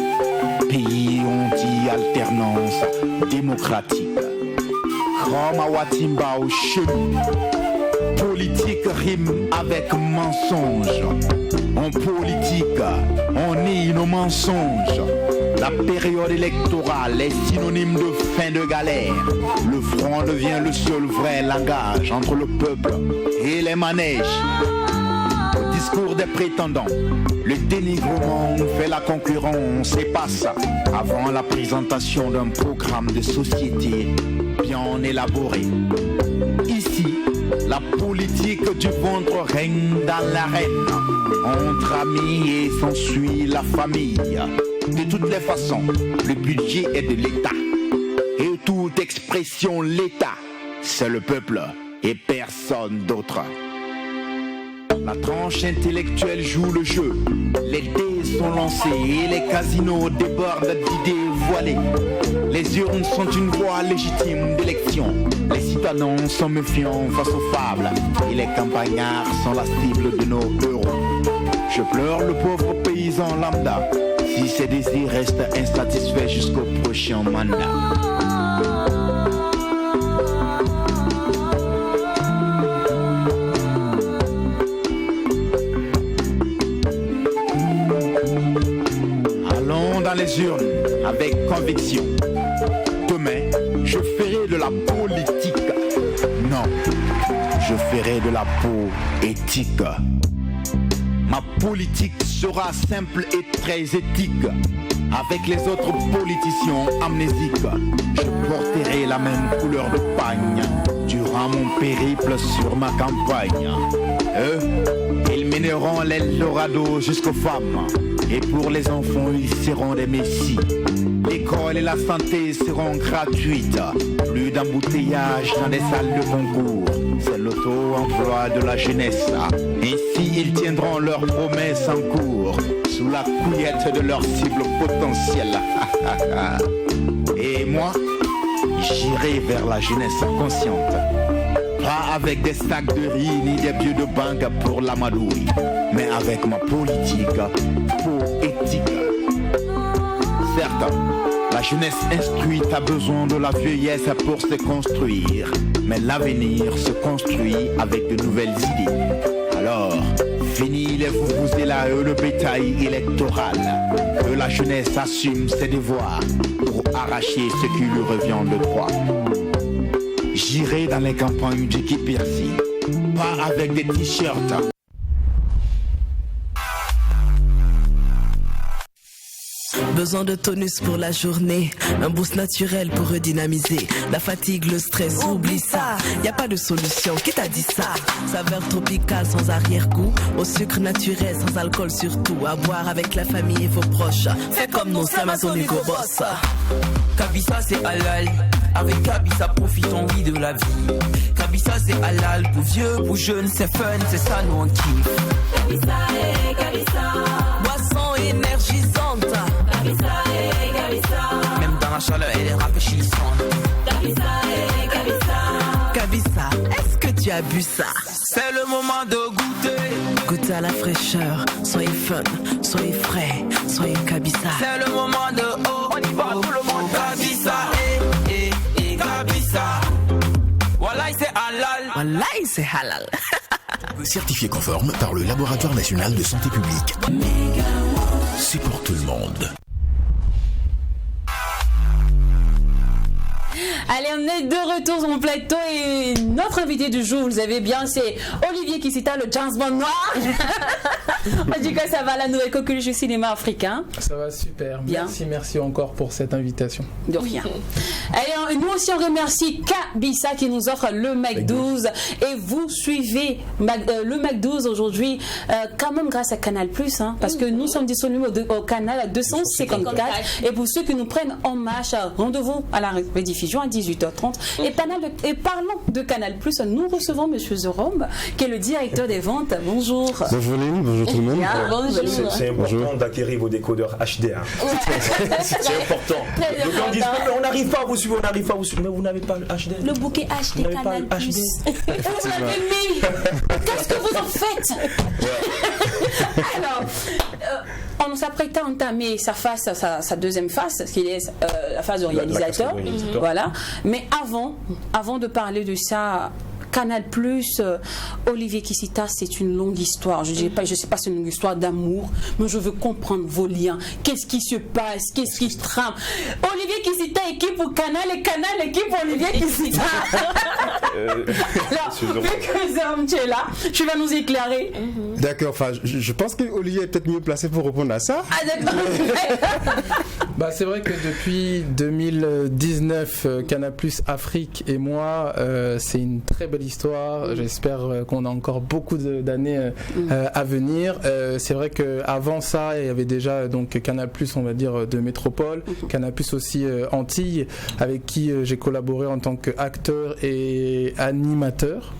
Speaker 10: pays où on dit alternance démocratique. Kramawatimba au chenu, politique rime avec mensonge. En politique, on nie nos mensonges. La période électorale est synonyme de fin de galère. Le front devient le seul vrai langage entre le peuple et les manèges. Au discours des prétendants, le dénigrement fait la concurrence et passe avant la présentation d'un programme de société bien élaboré. Ici, la politique du ventre règne dans l'arène. Entre amis et s'ensuit la famille. De toutes les façons, le budget est de l'État. Et toute expression l'État, c'est le peuple et personne d'autre. La tranche intellectuelle joue le jeu. Les dés sont lancés et les casinos débordent d'idées voilées. Les urnes sont une voie légitime d'élection. Les citadins sont méfiants face aux fables et les campagnards sont la cible de nos héros. Je pleure le pauvre paysan lambda si ses désirs restent insatisfaits jusqu'au prochain mandat. Allons dans les urnes avec conviction. Demain, je ferai de la politique. Non, je ferai de la poétique. Ma politique sera simple et très éthique. Avec les autres politiciens amnésiques, je porterai la même couleur de pagne durant mon périple sur ma campagne. Eux, ils mèneront l'Eldorado jusqu'aux femmes. Et pour les enfants, ils seront des messies. L'école et la santé seront gratuites. Plus d'embouteillage dans des salles de concours. C'est l'auto-emploi de la jeunesse. Ainsi, ils tiendront leurs promesses en cours sous la couillette de leur cible potentielle. Et moi, j'irai vers la jeunesse consciente. Pas avec des sacs de riz ni des billets de banque pour l'amadouille, mais avec ma politique poétique. Certes, la jeunesse instruite a besoin de la vieillesse pour se construire, mais l'avenir se construit avec de nouvelles idées. Alors, fini les vuvuzela et le bétail électoral. Que la jeunesse assume ses devoirs pour arracher ce qui lui revient de droit. J'irai dans les campagnes du Kipirsi, pas avec des t-shirts.
Speaker 1: Besoin de tonus pour la journée, un boost naturel pour redynamiser. La fatigue, le stress, oublie ça. Y a pas de solution, qui t'a dit ça? Saveur tropicale sans arrière-goût, au sucre naturel sans alcool surtout. À boire avec la famille et vos proches. Fais comme nous, c'est Amazon Hugo Boss.
Speaker 2: Kabisa c'est halal, avec Kabisa profitons oui de la vie. Kabisa c'est halal, pour vieux, pour jeunes, c'est fun, c'est ça nous on kiffe.
Speaker 3: Kabisa et Kabisa,
Speaker 1: boisson énergisante.
Speaker 3: Kabisa et Kabisa,
Speaker 2: même dans la chaleur elle est rafraîchissante.
Speaker 3: Kabisa et Kabisa,
Speaker 1: Kabisa, est-ce que tu as bu ça?
Speaker 2: C'est le moment de goûter.
Speaker 1: Goûtez à la fraîcheur, soyez fun, soyez frais, soyez Kabisa.
Speaker 2: C'est le moment de oh, on y va tout le monde. Kabisa et Kabisa. Wallahi c'est halal.
Speaker 1: Wallahi c'est halal.
Speaker 4: Certifié conforme par le Laboratoire National de Santé Publique. C'est pour tout le monde.
Speaker 6: Allez, on est de retour sur mon plateau et notre invité du jour, vous le savez bien, c'est Olivier Kissita, le James Bond noir. On dit que ça va, la nouvelle coqueluche du cinéma africain?
Speaker 9: Ça va super.
Speaker 6: Bien.
Speaker 9: Merci encore pour cette invitation.
Speaker 6: De rien. Allez, nous aussi on remercie Kabisa qui nous offre le Mac 12 et vous suivez le Mac 12 aujourd'hui quand même grâce à Canal+, hein, parce que nous sommes disponibles au canal 254 et pour ceux qui nous prennent en marche, rendez-vous à la rediffusion télévision à 18h30. Et parlant de Canal+, nous recevons Monsieur Zorom, qui est le directeur des ventes. Bonjour.
Speaker 11: Bonjour Lénie, bonjour tout le monde.
Speaker 6: Bonjour.
Speaker 7: C'est important d'acquérir vos décodeurs HD. C'est important. Donc on dit on n'arrive pas à vous suivre, mais vous n'avez pas le HD.
Speaker 8: Le bouquet HD Canal+.
Speaker 6: Vous l'avez mis. Qu'est-ce que vous en faites? Alors, on s'apprête à entamer sa deuxième phase, qui est la phase de réalisateur. Voilà. Mais avant de parler de ça, Canal+, Olivier Kissita, c'est une longue histoire. Je ne sais pas, c'est une longue histoire d'amour, mais je veux comprendre vos liens. Qu'est-ce qui se passe? Qu'est-ce qui se trame? Olivier Kissita, équipe pour Canal, et Canal, équipe pour Olivier Kissita. Alors, vu que Zorom, tu es là, tu vas nous éclairer.
Speaker 11: D'accord, enfin, je pense qu'Olivier est peut-être mieux placé pour répondre à ça.
Speaker 6: Ah, d'accord.
Speaker 9: C'est vrai que depuis 2019, Canal+ Afrique et moi, c'est une très belle histoire. J'espère qu'on a encore beaucoup d'années à venir. C'est vrai qu'avant ça, il y avait déjà donc Canal+, on va dire, de métropole, Canal+ aussi Antilles, avec qui j'ai collaboré en tant qu'acteur et animateur.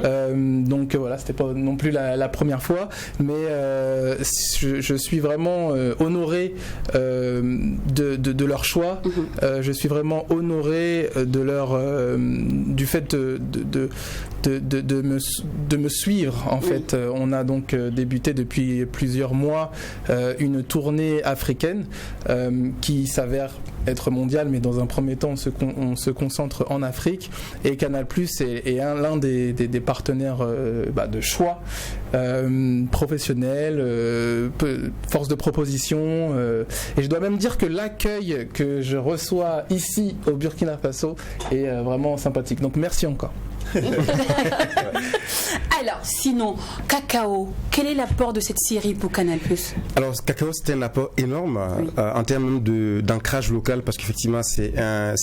Speaker 9: Donc voilà, c'était pas non plus la première fois, mais je suis vraiment honoré de leur choix. Je suis vraiment honoré de leur du fait de me suivre en fait. On a donc débuté depuis plusieurs mois une tournée africaine qui s'avère être mondiale, mais dans un premier temps on se concentre en Afrique, et Canal+ est l'un des partenaires de choix professionnels, force de proposition, et je dois même dire que l'accueil que je reçois ici au Burkina Faso est vraiment sympathique, donc merci encore.
Speaker 6: Alors, sinon, Cacao, quel est l'apport de cette série pour Canal+?
Speaker 11: Alors, Cacao, c'était un apport énorme en termes d'ancrage local, parce qu'effectivement, c'est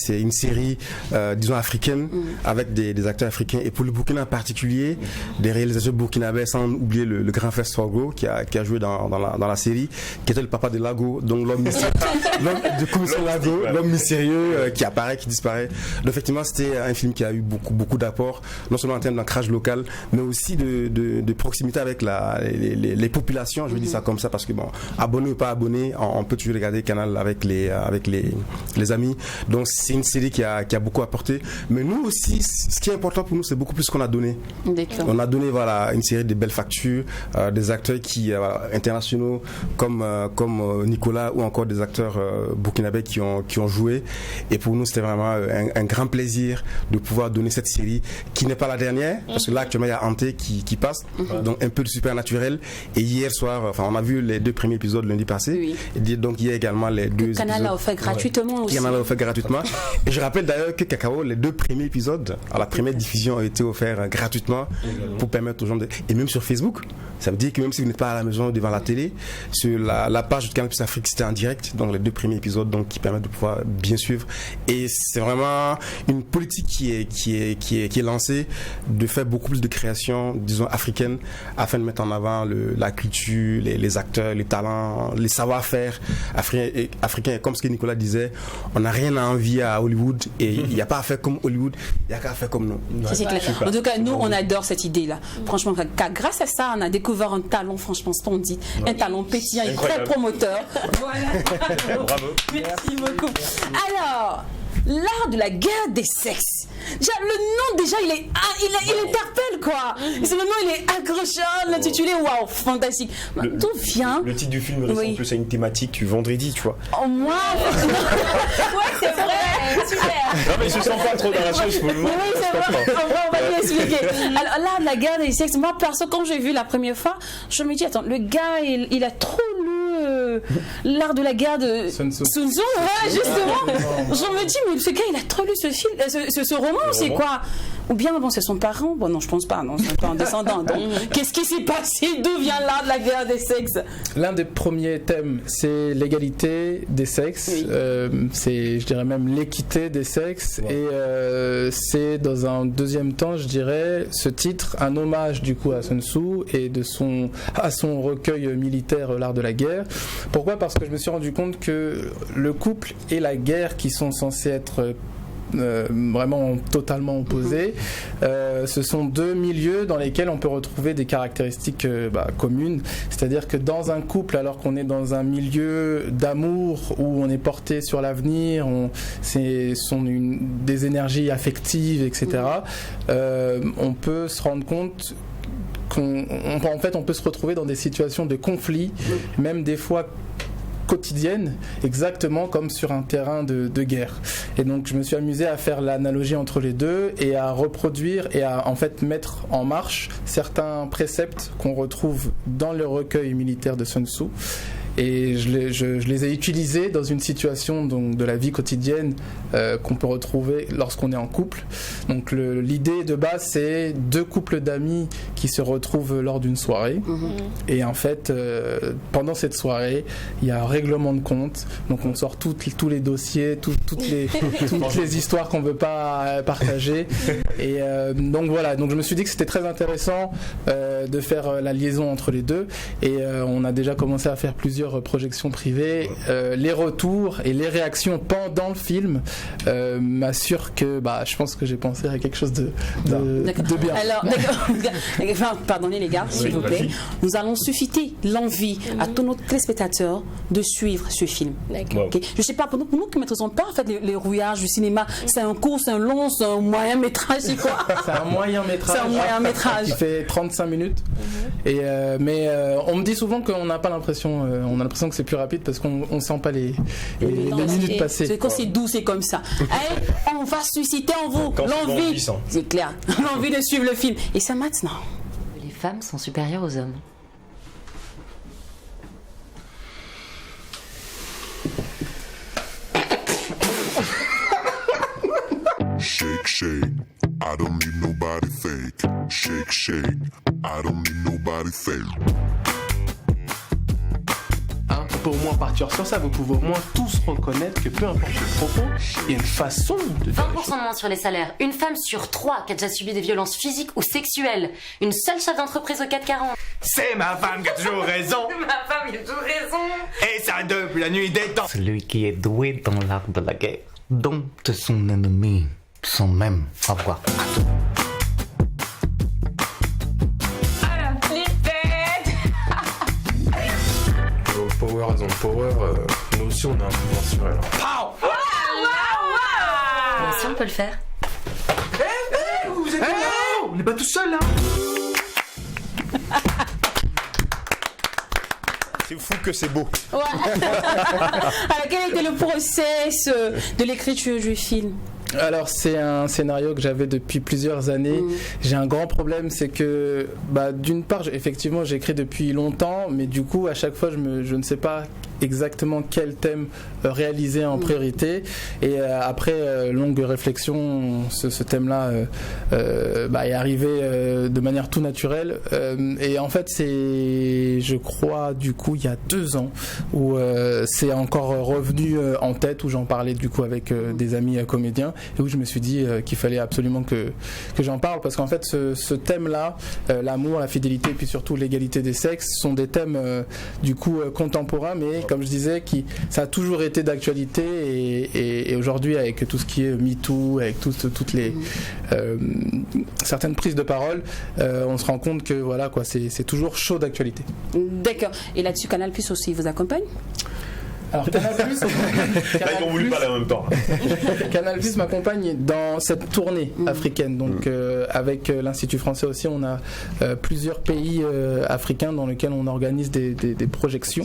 Speaker 11: une série, disons, africaine, avec des acteurs africains, et pour le Burkina en particulier, des réalisateurs burkinabés, sans oublier le grand frère Swago, qui a joué dans la série, qui était le papa de Lago, donc l'homme mystérieux, l'homme mystérieux qui apparaît, qui disparaît. Donc, effectivement, c'était un film qui a eu beaucoup d'apports, non seulement en termes d'ancrage local, mais aussi de proximité avec les populations, je vais dire ça comme ça, parce que bon, abonné ou pas abonné, on peut toujours regarder Canal avec les amis. Donc c'est une série qui a beaucoup apporté, mais nous aussi, ce qui est important pour nous, c'est beaucoup plus ce qu'on a donné.
Speaker 6: D'accord.
Speaker 11: On a donné une série de belles factures, des acteurs internationaux comme Nicolas, ou encore des acteurs burkinabés qui ont joué, et pour nous c'était vraiment un grand plaisir de pouvoir donner cette série qui n'est pas la dernière, parce que là actuellement il y a Ante qui passe, donc un peu de supernaturel, et hier soir, on a vu les 2 premiers épisodes lundi passé, et donc il y a également les 2
Speaker 6: Canal
Speaker 11: épisodes.
Speaker 6: a offert gratuitement aussi.
Speaker 11: Canal a offert gratuitement, et je rappelle d'ailleurs que Cacao, les 2 premiers épisodes à la première diffusion ont été offerts gratuitement pour permettre aux gens et même sur Facebook, ça veut dire que même si vous n'êtes pas à la maison devant la télé, sur la page de Canal+ Afrique, c'était en direct, donc les 2 premiers épisodes donc, qui permettent de pouvoir bien suivre, et c'est vraiment une politique qui est lancée, de faire beaucoup plus de création, disons, africaine, afin de mettre en avant la culture, les acteurs, les talents, les savoir-faire africains. Comme ce que Nicolas disait, on n'a rien à envier à Hollywood, et il n'y a pas à faire comme Hollywood, il n'y a qu'à faire comme nous.
Speaker 6: C'est clair. En tout cas, nous, on adore cette idée-là. Franchement, grâce à ça, on a découvert un talent, franchement, splendide, un talent pétillant et très promoteur. Voilà.
Speaker 7: Bravo.
Speaker 6: Merci beaucoup. Alors, l'art de la guerre des sexes. Déjà, le nom, déjà, il interpelle, quoi. Le nom, il est accrocheur, l'intitulé, waouh, fantastique. D'où vient
Speaker 7: le titre du film ressemble plus à une thématique du vendredi, tu vois.
Speaker 6: Oh, moi. Ouais, c'est vrai. Super.
Speaker 7: Non, mais je ne sens pas trop dans la chose pour le moment.
Speaker 6: Oui, c'est vrai. On va lui expliquer. Alors, l'art de la guerre des sexes, moi, perso, quand j'ai vu la première fois, je me dis, attends, le gars, il a trop lu l'art de la guerre de Sun Tzu. Ouais, justement. Je me dis, mais ce gars, il a trop lu ce roman, c'est quoi? Ou bien, bon, c'est son parent? Bon, non, je pense pas, non, c'est pas un descendant. Donc, qu'est-ce qui s'est passé? D'où vient l'art de la guerre des sexes?
Speaker 9: L'un des premiers thèmes, c'est l'égalité des sexes, oui. C'est, je dirais même, l'équité des sexes, ouais. Et c'est, dans un deuxième temps, je dirais, ce titre, un hommage, du coup, à Sun Tzu et à son recueil militaire, l'art de la guerre. Pourquoi? Parce que je me suis rendu compte que le couple et la guerre, qui sont censés être vraiment totalement opposés. Ce sont deux milieux dans lesquels on peut retrouver des caractéristiques communes. C'est-à-dire que dans un couple, alors qu'on est dans un milieu d'amour où on est porté sur l'avenir, sont des énergies affectives, etc., on peut se rendre compte on peut se retrouver dans des situations de conflit, même des fois quotidienne, exactement comme sur un terrain de guerre. Et donc je me suis amusé à faire l'analogie entre les deux et à reproduire et à en fait mettre en marche certains préceptes qu'on retrouve dans le recueil militaire de Sun Tzu. Et je les ai utilisés dans une situation donc, de la vie quotidienne qu'on peut retrouver lorsqu'on est en couple. Donc l'idée de base, c'est deux couples d'amis qui se retrouvent lors d'une soirée. Et en fait, pendant cette soirée, il y a un règlement de compte. Donc on sort tous les dossiers, toutes les histoires qu'on ne veut pas partager. Et donc voilà, donc je me suis dit que c'était très intéressant de faire la liaison entre les deux. Et on a déjà commencé à faire plusieurs projections privées. Les retours et les réactions pendant le film m'assurent que je pense que j'ai pensé à quelque chose de bien. Alors,
Speaker 6: pardonnez les gars, s'il vous plaît. Nous allons susciter l'envie à tous nos téléspectateurs de suivre ce film. Okay. Je ne sais pas, pour nous qui ne maîtrisons pas en fait, les rouillages du cinéma, c'est un court, c'est un long, c'est un moyen métrage, c'est quoi?
Speaker 9: C'est un moyen métrage. Qui fait 35 minutes. Et, mais on me dit souvent qu'on n'a pas l'impression, on a l'impression que c'est plus rapide parce qu'on ne sent pas les minutes passées.
Speaker 6: C'est quand c'est doux, c'est comme ça. Allez, on va susciter en vous l'envie, c'est clair, l'envie de suivre le film. Et c'est maintenant.
Speaker 12: Les femmes sont supérieures aux hommes.
Speaker 13: Shake, shake, I don't need nobody fake. Shake, shake, I don't need nobody fake.
Speaker 9: On peut au moins partir sur ça, vous pouvez au moins tous reconnaître que peu importe le propos, il y a une façon de faire
Speaker 12: 20% de moins sur les salaires. Une femme sur 3 qui a déjà subi des violences physiques ou sexuelles. Une seule chef d'entreprise au 440.
Speaker 14: C'est ma femme qui a toujours raison.
Speaker 12: Ma femme qui a toujours raison.
Speaker 14: Et ça depuis la nuit des temps.
Speaker 10: Celui qui est doué dans l'art de la guerre, dont son ennemi sans même avoir attendu.
Speaker 15: Power as in power, nous aussi on a un pouvoir sur elle.
Speaker 12: Nous aussi on peut le faire.
Speaker 14: Vous êtes là, on n'est pas tout seul là.
Speaker 7: C'est fou que c'est beau.
Speaker 6: Ouais. Alors quel était le process de l'écriture du film?
Speaker 9: Alors c'est un scénario que j'avais depuis plusieurs années. J'ai un grand problème, c'est que d'une part effectivement j'écris depuis longtemps, mais du coup à chaque fois je ne sais pas exactement quel thème réaliser en priorité, et après longue réflexion ce thème-là est arrivé de manière tout naturelle, et en fait c'est, je crois, du coup il y a 2 ans où c'est encore revenu en tête, où j'en parlais du coup avec des amis comédiens, et où je me suis dit qu'il fallait absolument que j'en parle, parce qu'en fait ce thème-là, l'amour, la fidélité et puis surtout l'égalité des sexes sont des thèmes du coup contemporains, mais comme je disais, ça a toujours été d'actualité, et aujourd'hui avec tout ce qui est MeToo, avec toutes les certaines prises de parole, on se rend compte que voilà quoi, c'est toujours chaud d'actualité.
Speaker 6: D'accord. Et là-dessus, Canal+ aussi vous accompagne?
Speaker 9: Alors Canal+,
Speaker 7: ils ont voulu parler en même temps.
Speaker 9: Canal+ m'accompagne dans cette tournée africaine. Donc avec l'Institut français aussi, on a plusieurs pays africains dans lesquels on organise des projections,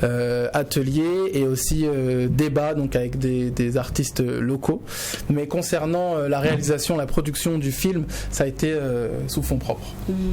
Speaker 9: ateliers et aussi débats, donc avec des artistes locaux. Mais concernant la réalisation, la production du film, ça a été sous fonds propres.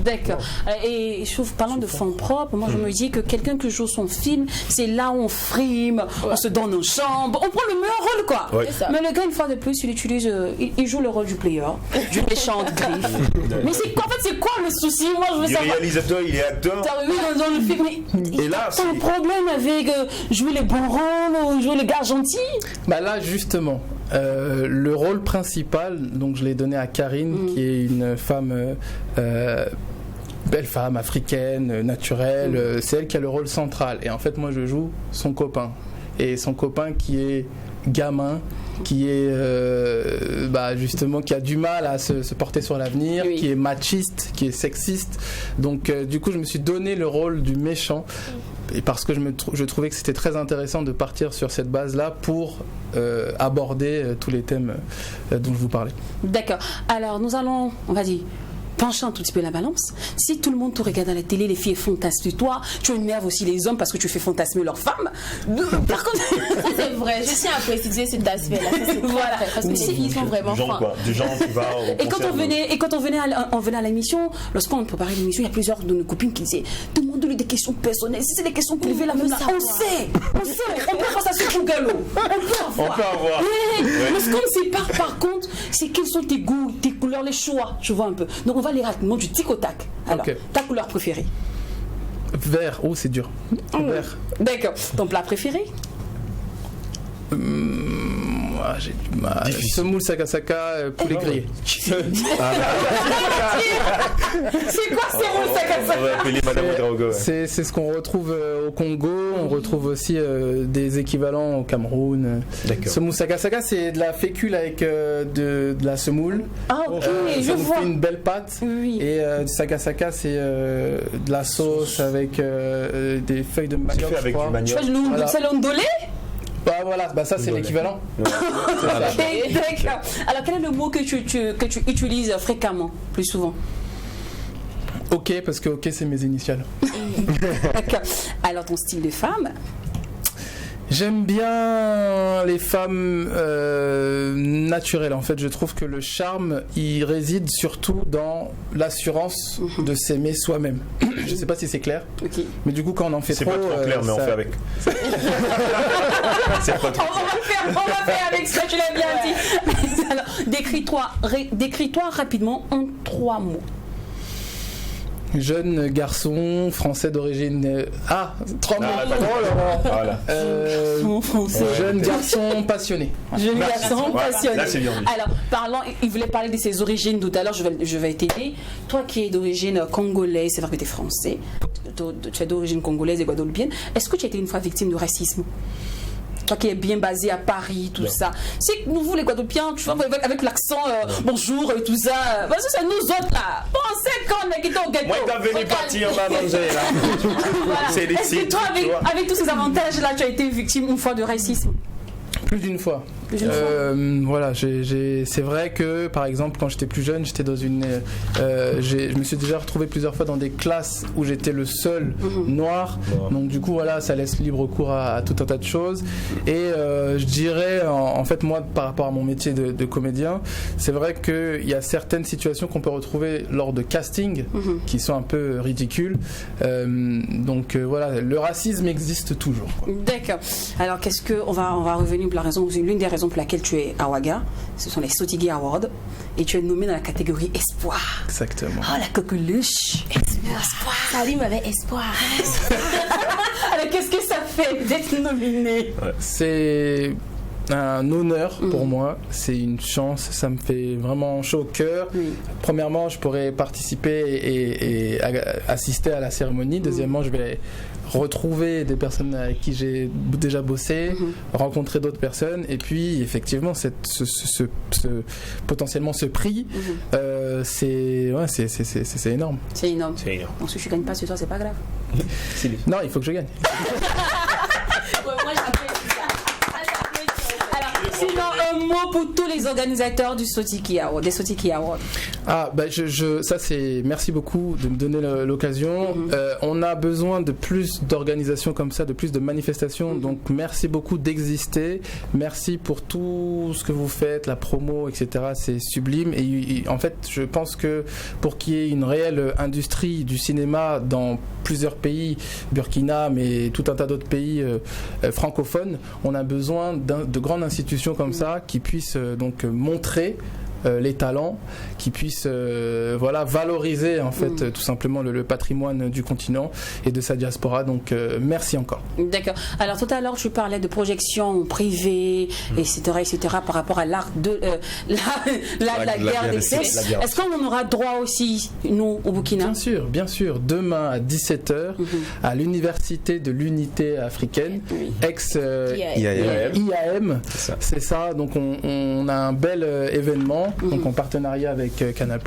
Speaker 6: D'accord. Et parlant de fonds propres, moi je me dis que quelqu'un qui joue son film, c'est là où on frime. On se donne en chambre, on prend le meilleur rôle quoi. Mais le gars, une fois de plus, il joue le rôle du player, du méchant de griffe. Mais c'est quoi, en fait, c'est quoi le souci? Moi je veux savoir.
Speaker 7: Il est réalisateur, il est acteur.
Speaker 6: Oui, dans le film. Mais et là, t'as un problème avec jouer les bons rôles ou jouer le gars gentil?
Speaker 9: Là justement, le rôle principal, donc je l'ai donné à Karine, qui est une femme. Belle femme africaine, naturelle, c'est elle qui a le rôle central. Et en fait, moi, je joue son copain. Et son copain qui est gamin qui est justement qui a du mal à se porter sur l'avenir, qui est machiste, qui est sexiste. Donc du coup je me suis donné le rôle du méchant et parce que je trouvais que c'était très intéressant de partir sur cette base-là pour aborder tous les thèmes dont je vous parlais.
Speaker 6: D'accord. Alors nous allons, on va dire, pencher un tout petit peu la balance. Si tout le monde te regarde à la télé, les filles fantasment toi, tu énerves aussi les hommes parce que tu fais fantasmer leurs femmes. Par contre,
Speaker 8: ça c'est vrai, je tiens à préciser cet aspect-là.
Speaker 6: Voilà,
Speaker 8: parce que les filles sont vraiment fins.
Speaker 7: Des gens qui va
Speaker 6: et quand on venait à l'émission, lorsqu'on préparait l'émission, il y a plusieurs de nos copines qui disaient demande-lui des questions personnelles. Si c'est des questions privées, la même là, on sait, on peut faire ça sur Google. On peut avoir. Mais ce qu'on ne sait pas, par contre, c'est quels sont tes goûts, tes couleurs, les choix. Je vois un peu. Donc on va les rapidement du tic au tac. Alors, ta couleur préférée?
Speaker 9: Vert. Oh, c'est dur. Vert.
Speaker 6: D'accord. Ton plat préféré?
Speaker 9: J'ai du mal. Semoule sakasaka, poulet grillé.
Speaker 6: C'est quoi semoule sakasaka?
Speaker 9: C'est ce qu'on retrouve au Congo. On retrouve aussi des équivalents au Cameroun. Semoule sakasaka, c'est de la fécule avec de la semoule.
Speaker 6: Ah ok, je
Speaker 9: vois. Ça
Speaker 6: vois.
Speaker 9: fait une belle pâte.
Speaker 6: Oui.
Speaker 9: Et sakasaka, c'est de la sauce avec des feuilles de manioc.
Speaker 7: C'est fait avec du manioc.
Speaker 6: Du salon dolé?
Speaker 9: Ça c'est l'équivalent.
Speaker 6: D'accord. Alors quel est le mot que tu utilises fréquemment, plus souvent?
Speaker 9: Ok, parce que ok c'est mes initiales.
Speaker 6: D'accord. Alors ton style de femme?
Speaker 9: J'aime bien les femmes naturelles. En fait, je trouve que le charme, il réside surtout dans l'assurance de s'aimer soi-même. Je ne sais pas si c'est clair, mais du coup, quand on en fait trop...
Speaker 7: C'est pas trop clair, mais on fait avec.
Speaker 6: On va faire avec ça, tu l'as bien dit. Alors, décris-toi rapidement en 3 mots.
Speaker 9: Jeune garçon français d'origine. 3 mots.
Speaker 7: Voilà.
Speaker 9: Jeune garçon passionné.
Speaker 6: Jeune garçon passionné.
Speaker 7: Là, c'est bien.
Speaker 6: Alors, il voulait parler de ses origines tout à l'heure. Je vais t'aider. Toi qui es d'origine congolaise, c'est vrai que tu es français. Tu es d'origine congolaise et guadeloupéenne. Est-ce que tu as été une fois victime de racisme? Toi qui es bien basé à Paris, tout ça. Si nous, les Guadeloupéens, tu vois, avec l'accent bonjour et tout ça, parce que c'est nous autres là. Pensez qu'on est quitté au ghetto.
Speaker 7: Moi, t'as venu partir, on va manger là.
Speaker 6: Voilà. Est-ce que toi, avec tous ces avantages là, tu as été victime une fois de racisme?
Speaker 9: Plus d'une fois. Voilà, c'est vrai que par exemple quand j'étais plus jeune, j'étais dans une, je me suis déjà retrouvé plusieurs fois dans des classes où j'étais le seul noir. Donc du coup voilà, ça laisse libre cours à tout un tas de choses. Et je dirais en fait moi par rapport à mon métier de comédien, c'est vrai qu'il y a certaines situations qu'on peut retrouver lors de casting qui sont un peu ridicules. Donc voilà, le racisme existe toujours.
Speaker 6: D'accord. Alors qu'est-ce que on va revenir pour la raison, l'une des raisons pour laquelle tu es à Ouaga, ce sont les Sotigui Awards et tu es nommé dans la catégorie Espoir.
Speaker 9: Exactement.
Speaker 6: Oh la coqueluche. Espoir.
Speaker 8: Salut avec espoir.
Speaker 6: Alors qu'est-ce que ça fait d'être nominé?
Speaker 9: C'est un honneur pour moi, c'est une chance, ça me fait vraiment chaud au cœur. Premièrement, je pourrais participer et assister à la cérémonie. Deuxièmement, je vais retrouver des personnes avec qui j'ai déjà bossé, rencontrer d'autres personnes, et puis effectivement potentiellement ce prix, c'est énorme.
Speaker 6: C'est énorme. Bon, si je gagne pas ce soir, c'est pas grave.
Speaker 9: Non, il faut que je gagne.
Speaker 8: Moi j'appelle
Speaker 6: Sinon, un mot pour tous les organisateurs du Sotigui Award, des Sotigui Awards.
Speaker 9: Ça c'est, merci beaucoup de me donner l'occasion. On a besoin de plus d'organisations comme ça, de plus de manifestations. Donc merci beaucoup d'exister. Merci pour tout ce que vous faites, la promo, etc. C'est sublime. Et en fait, je pense que pour qu'il y ait une réelle industrie du cinéma dans plusieurs pays, Burkina, mais tout un tas d'autres pays francophones, on a besoin de grandes institutions comme ça qui puissent donc montrer les talents, qui puisse valoriser en fait tout simplement le patrimoine du continent et de sa diaspora. Donc merci encore.
Speaker 6: D'accord. Alors tout à l'heure je parlais de projections privées, etc., par rapport à l'art de la guerre des sexes. Est-ce qu'on en aura droit aussi, nous, au Burkina?
Speaker 9: Bien sûr. Demain à 17h, à l'Université de l'Unité africaine, ex-IAM. C'est ça. Donc on a un bel événement, donc en partenariat avec Canal+,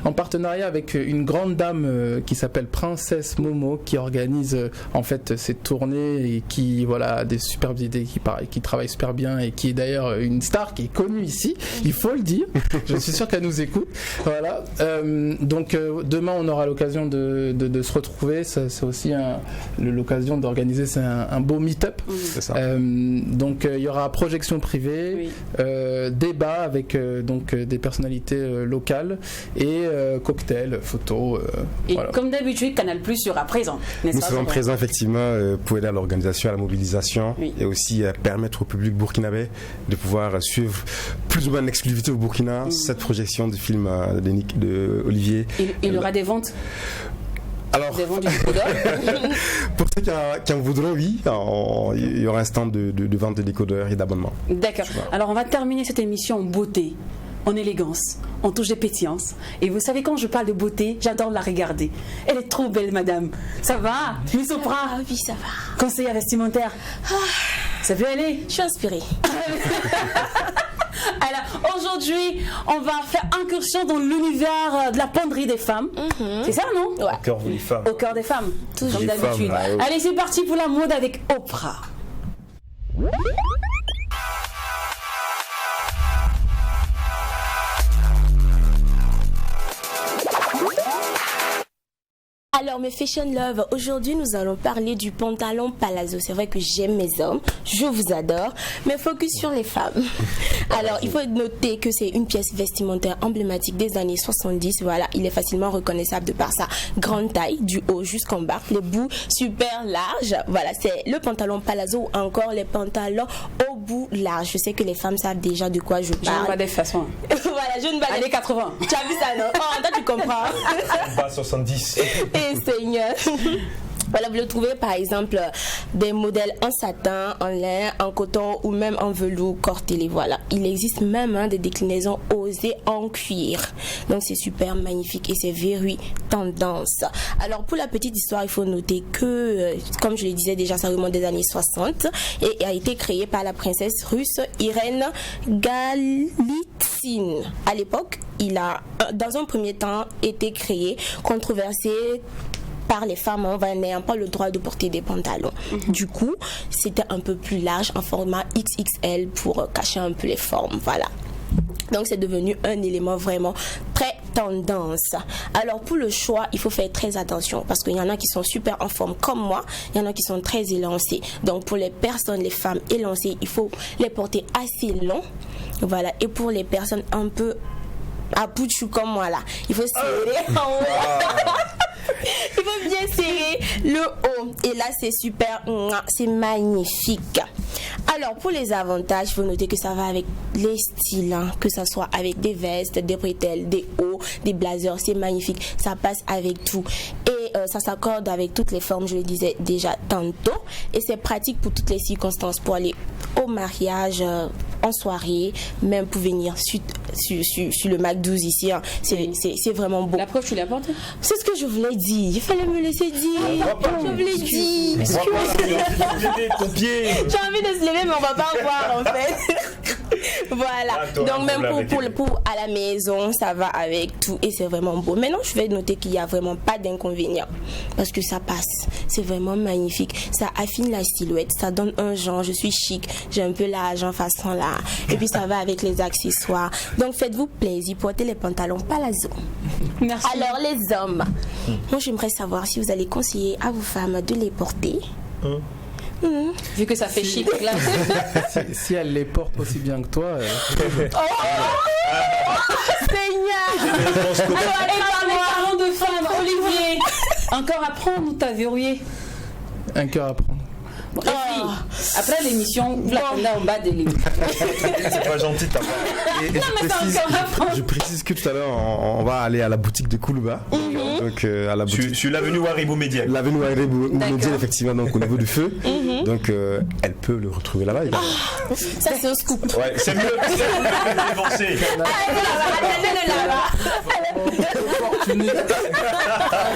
Speaker 9: en partenariat avec une grande dame qui s'appelle Princesse Momo, qui organise en fait ces tournées et qui a des superbes idées, qui travaille super bien et qui est d'ailleurs une star qui est connue ici, il faut le dire. Je suis sûr qu'elle nous écoute. Voilà. Donc demain on aura l'occasion de se retrouver. C'est aussi l'occasion d'organiser un beau meet-up.
Speaker 11: C'est ça.
Speaker 9: Donc il y aura projection privée, débat avec des personnalités locales et cocktail, photos.
Speaker 6: Et comme d'habitude, Canal+ sera présent.
Speaker 11: Nous serons présents effectivement pour aider à l'organisation, à la mobilisation et aussi permettre au public burkinabé de pouvoir suivre plus ou moins en exclusivité au Burkina cette projection du film de Olivier.
Speaker 6: Il y aura des ventes.
Speaker 11: Alors, pour ceux qui en voudront, oui, il y aura un stand de vente de décodeurs et d'abonnements.
Speaker 6: D'accord. Alors on va terminer cette émission en beauté, en élégance, en touche de pétillance. Et vous savez, quand je parle de beauté, j'adore la regarder. Elle est trop belle, madame. Ça va, Miss Oprah?
Speaker 8: Oui, ça va.
Speaker 6: Conseillère vestimentaire? Ça peut aller?
Speaker 8: Je suis inspirée.
Speaker 6: Alors, aujourd'hui, on va faire incursion dans l'univers de la penderie des femmes. C'est ça, non?
Speaker 7: Au cœur des femmes.
Speaker 6: Au cœur des femmes,
Speaker 8: toujours
Speaker 6: comme d'habitude. Allez, c'est parti pour la mode avec Oprah.
Speaker 8: Alors mes Fashion Love, aujourd'hui nous allons parler du pantalon palazzo. C'est vrai que j'aime mes hommes, je vous adore, mais focus sur les femmes. Alors il faut noter que c'est une pièce vestimentaire emblématique des années 70. Voilà, il est facilement reconnaissable de par sa grande taille, du haut jusqu'en bas, les bouts super larges. Voilà, c'est le pantalon palazzo ou encore les pantalons au bout large. Je sais que les femmes savent déjà de quoi je parle.
Speaker 6: Je ne bats des façons.
Speaker 8: Voilà, je ne bats
Speaker 6: des 80.
Speaker 8: Tu as vu ça, non? Oh, toi tu comprends.
Speaker 7: Pas 70.
Speaker 8: Seigneur. Voilà, vous le trouvez par exemple des modèles en satin, en lin, en coton ou même en velours cortelé. Voilà, il existe même des déclinaisons osées en cuir. Donc c'est super magnifique et c'est very tendance. Alors pour la petite histoire, il faut noter que, comme je le disais déjà, ça remonte des années 60 et a été créé par la princesse russe Irène Galitsine. À l'époque, il a, dans un premier temps, été créé, controversé par les femmes n'ayant pas le droit de porter des pantalons. Du coup, c'était un peu plus large, en format XXL pour cacher un peu les formes. Voilà. Donc c'est devenu un élément vraiment très tendance. Alors pour le choix, il faut faire très attention parce qu'il y en a qui sont super en forme comme moi, il y en a qui sont très élancés. Donc pour les personnes, les femmes élancées, il faut les porter assez long. Voilà. Et pour les personnes un peu à bout de chou comme moi là, il faut serrer en haut. Il faut bien serrer le haut. Et là, c'est super, c'est magnifique. Alors, pour les avantages, il faut noter que ça va avec les styles, que ça soit avec des vestes, des bretelles, des hauts, des blazers. C'est magnifique. Ça passe avec tout. Et ça s'accorde avec toutes les formes, je le disais déjà tantôt. Et c'est pratique pour toutes les circonstances, pour aller au mariage, en soirée, même pour venir sur le Mac 12 ici. C'est vraiment beau.
Speaker 6: La preuve, tu l'as porté?
Speaker 8: C'est ce que je voulais dire. Il fallait me laisser dire. Je voulais dire. J'ai envie de se lever, mais on va pas voir en fait. Voilà. Donc même pour à la maison, ça va avec tout et c'est vraiment beau. Maintenant, je vais noter qu'il n'y a vraiment pas d'inconvénient parce que ça passe. C'est vraiment magnifique. Ça affine la silhouette, ça donne un genre. Je suis chic, j'ai un peu l'argent façon là. Et puis ça va avec les accessoires. Donc faites-vous plaisir, portez les pantalons palazzo.
Speaker 6: Merci.
Speaker 8: Alors les hommes, moi j'aimerais savoir si vous allez conseiller à vos femmes de les porter.
Speaker 6: Vu que ça fait chic là.
Speaker 9: Si elle les porte aussi bien que toi.
Speaker 8: Seigneur.
Speaker 6: Parlons de femmes. Olivier, encore à prendre ou t'as verrouillé?
Speaker 9: Un cœur à prendre.
Speaker 6: Bon, les filles, après l'émission, vous l'attendez en bas de l'émission.
Speaker 7: C'est pas gentil, t'as pas.
Speaker 11: Et je précise que tout à l'heure, on va aller à la boutique de Koulouba. Donc, à la boutique.
Speaker 7: Sur l'avenue Waribou Médiel.
Speaker 11: L'avenue Waribou Médiel, effectivement, donc au niveau du feu. Donc, elle peut le retrouver là-bas.
Speaker 8: Ça, c'est au scoop.
Speaker 7: Ouais, c'est mieux. Divorcer.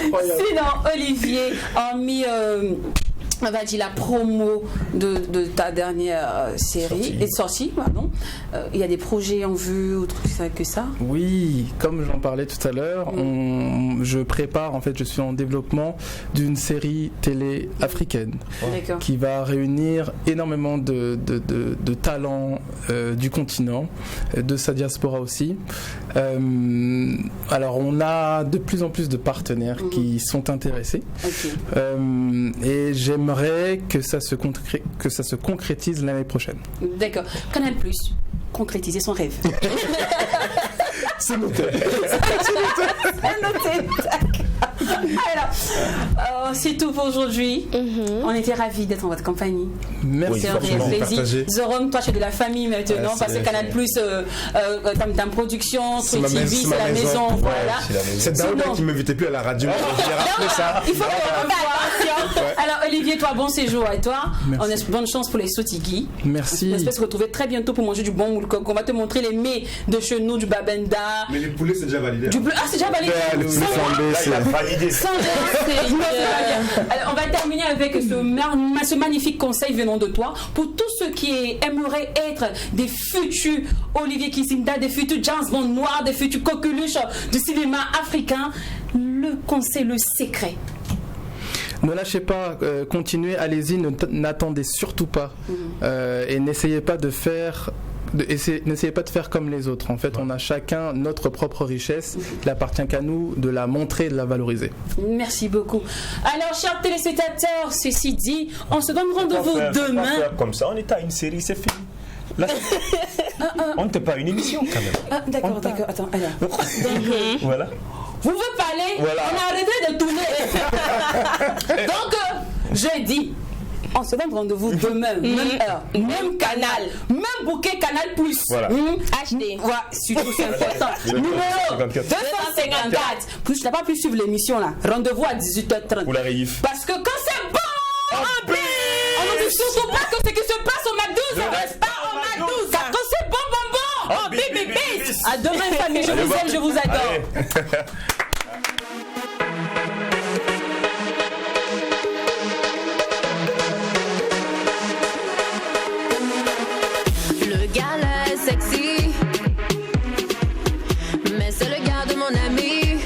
Speaker 6: Sinon, Olivier a mis on va dire la promo de ta dernière sortie, pardon. Il y a des projets en vue, autre que ça?
Speaker 9: Oui, comme j'en parlais tout à l'heure, je prépare, en fait, je suis en développement d'une série télé africaine qui va réunir énormément de talents du continent, de sa diaspora aussi. Alors, on a de plus en plus de partenaires qui sont intéressés. Et j'aimerais que ça se concrétise l'année prochaine.
Speaker 6: D'accord. Canal+, concrétiser son rêve.
Speaker 11: C'est noté.
Speaker 6: C'est noté. Alors, c'est tout pour aujourd'hui. On était ravis d'être en votre compagnie.
Speaker 9: Merci.
Speaker 6: C'est un réel plaisir. Zorom, toi, tu es de la famille maintenant, parce que Canal+, ta production, Free TV, c'est la maison. Voilà.
Speaker 11: C'est Daouda qui ne m'invitait plus à la radio. J'ai rappelé ça.
Speaker 6: Il faut qu'on revoie. Alors, Olivier, toi, bon séjour à toi. On a bonne chance pour les sautigui.
Speaker 9: Merci.
Speaker 6: On espère se retrouver très bientôt pour manger du bon moulkok. On va te montrer les mets de chez nous, du babenda.
Speaker 11: Mais les poulets, c'est déjà validé.
Speaker 6: Ah, c'est déjà validé. Alors, on va terminer avec ce magnifique conseil venant de toi pour tous ceux qui aimeraient être des futurs Olivier Kisinda, des futurs James Bond noirs, des futurs coqueluches du cinéma africain. Le conseil, le secret.
Speaker 9: Ne lâchez pas, continuez, allez-y, n'attendez surtout pas et n'essayez pas de faire comme les autres. En fait, on a chacun notre propre richesse. Il appartient qu'à nous de la montrer et de la valoriser.
Speaker 6: Merci beaucoup. Alors, chers téléspectateurs, ceci dit, on se donne rendez-vous demain.
Speaker 7: Comme ça, on est à une série, c'est fini. Là, on n'était pas une émission quand même.
Speaker 6: D'accord. Attends. Alors.
Speaker 7: Voilà.
Speaker 6: Vous voulez parler? Voilà. On a arrêté de tourner. Donc, j'ai dit. On se donne rendez-vous demain, même heure, même canal, même bouquet Canal+.
Speaker 8: Voilà. HD.
Speaker 6: Voilà, surtout c'est important. Numéro 254. Plus je n'ai pas pu suivre l'émission là. Rendez-vous à 18h30.
Speaker 7: Pour la réif.
Speaker 6: Parce que quand c'est bon, on ne dit surtout pas que ce qui se passe au MAC12 ne reste pas au MAC12. Car quand c'est bon, on bip. À demain famille, je vous aime, je vous adore.
Speaker 16: Sexy, mais c'est le gars de mon ami.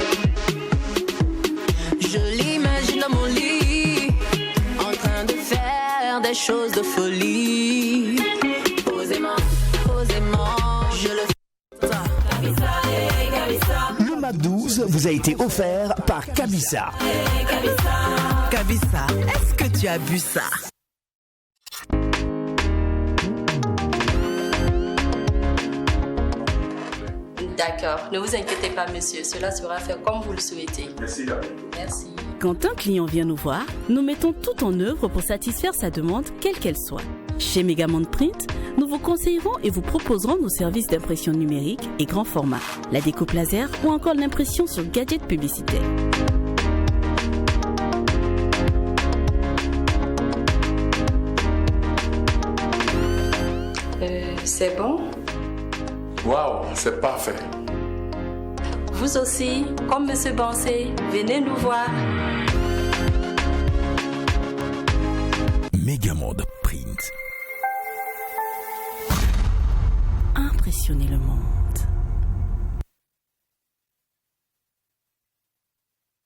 Speaker 16: Je l'imagine dans mon lit, en train de faire des choses de folie. Posément, je le fais.
Speaker 5: Le MAC12 vous a été offert par Kabissa.
Speaker 1: Kabissa, est-ce que tu as bu ça?
Speaker 17: D'accord, ne vous inquiétez pas monsieur, cela sera fait comme vous le souhaitez.
Speaker 15: Merci.
Speaker 17: Merci.
Speaker 18: Quand un client vient nous voir, nous mettons tout en œuvre pour satisfaire sa demande, quelle qu'elle soit. Chez Megamond Print, nous vous conseillerons et vous proposerons nos services d'impression numérique et grand format, la découpe laser ou encore l'impression sur gadgets publicitaires.
Speaker 17: C'est bon?
Speaker 15: Waouh, c'est parfait.
Speaker 17: Vous aussi, comme Monsieur Bansé, venez nous voir.
Speaker 4: Megamond Print.
Speaker 18: Impressionnez le monde.